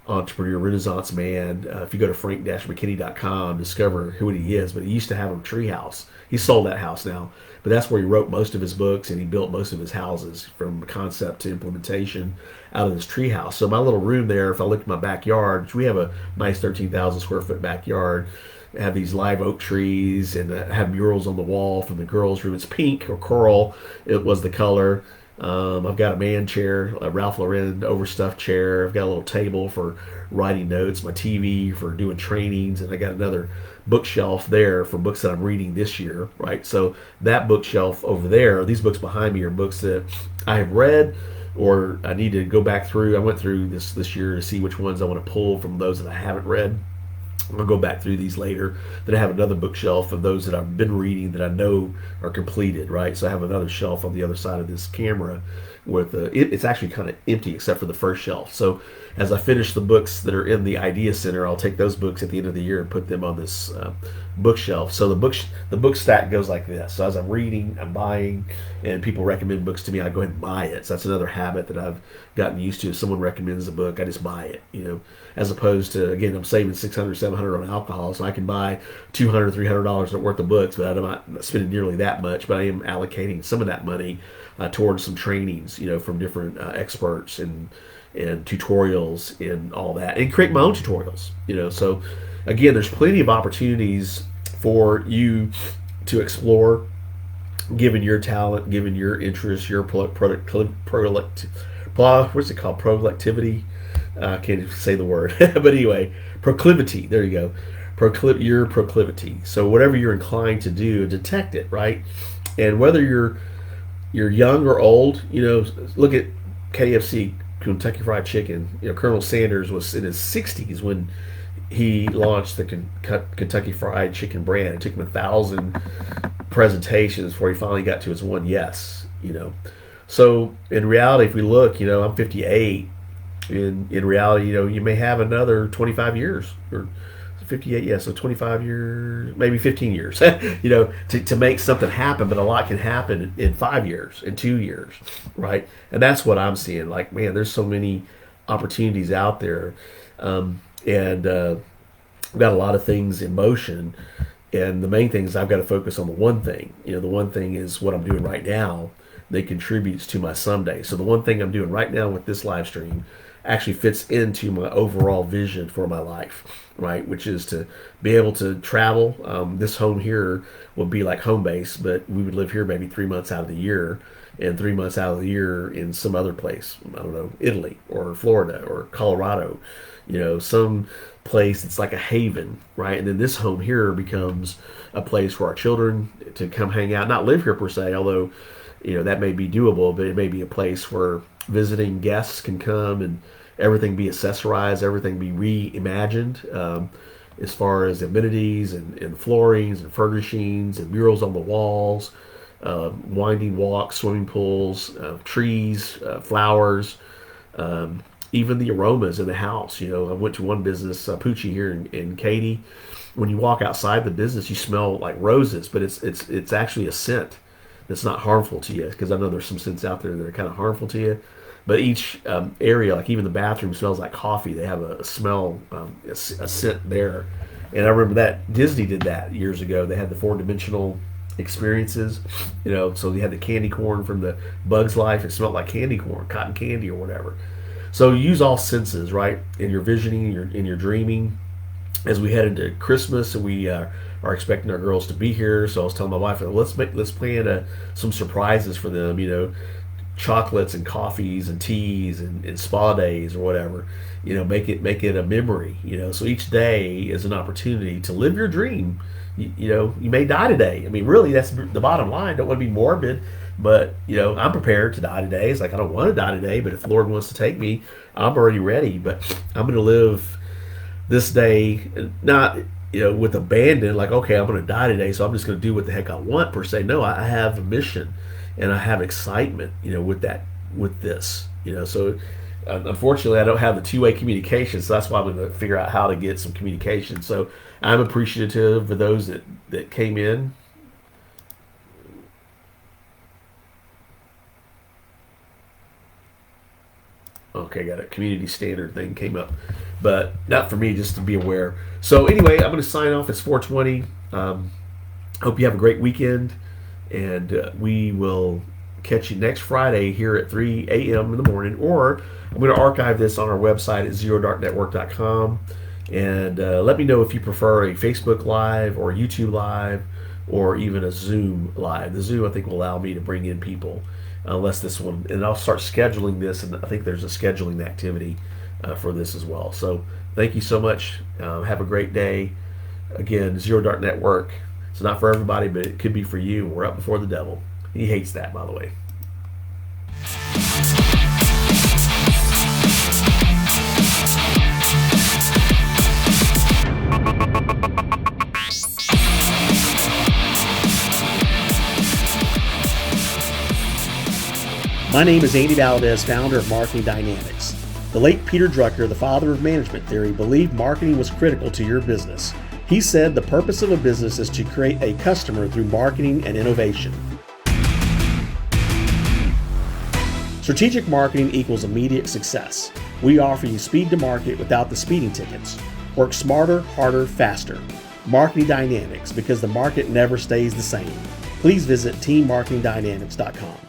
entrepreneur, Renaissance man. If you go to frank-mckinney.com, discover who he is. But he used to have a tree house. He sold that house now. But that's where he wrote most of his books, and he built most of his houses from concept to implementation out of this tree house. So my little room there, if I look at my backyard, which we have a nice 13,000 square foot backyard, I have these live oak trees, and I have murals on the wall from the girls' room. It's pink or coral. It was the color. I've got a man chair, a Ralph Lauren overstuffed chair. I've got a little table for writing notes, my TV for doing trainings, and I got another bookshelf there for books that I'm reading this year, right? So that bookshelf over there, these books behind me are books that I have read or I need to go back through. I went through this year to see which ones I want to pull from those that I haven't read. I'll go back through these later. Then I have another bookshelf of those that I've been reading that I know are completed, right? So I have another shelf on the other side of this camera with it's actually kind of empty except for the first shelf. So as I finish the books that are in the Idea Center, I'll take those books at the end of the year and put them on this bookshelf. So the book stack goes like this. So as I'm reading, I'm buying, and people recommend books to me, I go ahead and buy it. So that's another habit that I've gotten used to. If someone recommends a book, I just buy it, as opposed to, again, I'm saving $600, $700 on alcohol, so I can buy $200, $300 worth of books, but I'm not spending nearly that much, but I am allocating some of that money towards some trainings, from different experts and tutorials and all that, and create my own tutorials, So again, there's plenty of opportunities for you to explore, given your talent, given your interest, your what's it called? Productivity. I can't even say the word, but anyway, proclivity. There you go. Your proclivity. So whatever you're inclined to do, detect it, right? And whether you're young or old, look at KFC, Kentucky Fried Chicken. Colonel Sanders was in his 60s when he launched the Kentucky Fried Chicken brand. It took him 1,000 presentations before he finally got to his one yes. So in reality, if we look, I'm 58. In reality, you may have another 25 years or 58, yeah, so 25 years, maybe 15 years, to make something happen, but a lot can happen in 5 years, in 2 years, right? And that's what I'm seeing. Like, man, there's so many opportunities out there, and we've got a lot of things in motion, and the main thing is I've got to focus on the one thing. The one thing is what I'm doing right now that contributes to my someday. So the one thing I'm doing right now with this live stream actually fits into my overall vision for my life, right? Which is to be able to travel. This home here will be like home base, but we would live here maybe 3 months out of the year, and 3 months out of the year in some other place. I don't know, Italy or Florida or Colorado, some place that's like a haven, right? And then this home here becomes a place for our children to come hang out, not live here per se, although, that may be doable, but it may be a place where visiting guests can come and everything be accessorized, everything be reimagined, as far as amenities and floorings and furnishings and murals on the walls, winding walks, swimming pools, trees, flowers, even the aromas in the house. I went to one business, Poochie here in Katy. When you walk outside the business, you smell like roses, but it's actually a scent that's not harmful to you, because I know there's some scents out there that are kind of harmful to you. But each area, like even the bathroom, smells like coffee. They have a smell, a scent there. And I remember that Disney did that years ago. They had the 4-dimensional experiences, so you had the candy corn from the Bug's Life. It smelled like candy corn, cotton candy or whatever. So use all senses, right, in your visioning, in your dreaming. As we head into Christmas, and we are expecting our girls to be here, so I was telling my wife, let's plan some surprises for them, chocolates and coffees and teas and spa days or whatever. Make it a memory. So each day is an opportunity to live your dream. You may die today. I mean, really, that's the bottom line. Don't want to be morbid, but I'm prepared to die today. It's like I don't want to die today, but if the Lord wants to take me, I'm already ready. But I'm going to live this day, not with abandon, like, okay, I'm going to die today, so I'm just going to do what the heck I want per se. No, I have a mission, and I have excitement, with this. So unfortunately, I don't have the two-way communication, so that's why I'm going to figure out how to get some communication. So I'm appreciative of those that came in. Okay, got a community standard thing came up, but not for me, just to be aware. So anyway, I'm going to sign off. It's 4:20. Hope you have a great weekend, and we will catch you next Friday here at 3 a.m. in the morning, or I'm going to archive this on our website at zerodarknetwork.com, and let me know if you prefer a Facebook Live or YouTube Live or even a Zoom Live. The Zoom, I think, will allow me to bring in people, unless this one, and I'll start scheduling this, and I think there's a scheduling activity for this as well. So thank you so much. Have a great day. Again, Zero Dark Network. It's not for everybody, but it could be for you. We're up before the devil. He hates that, by the way. My name is Andy Valdez, founder of Marketing Dynamics. The late Peter Drucker, the father of management theory, believed marketing was critical to your business. He said the purpose of a business is to create a customer through marketing and innovation. Strategic marketing equals immediate success. We offer you speed to market without the speeding tickets. Work smarter, harder, faster. Marketing Dynamics, because the market never stays the same. Please visit teammarketingdynamics.com.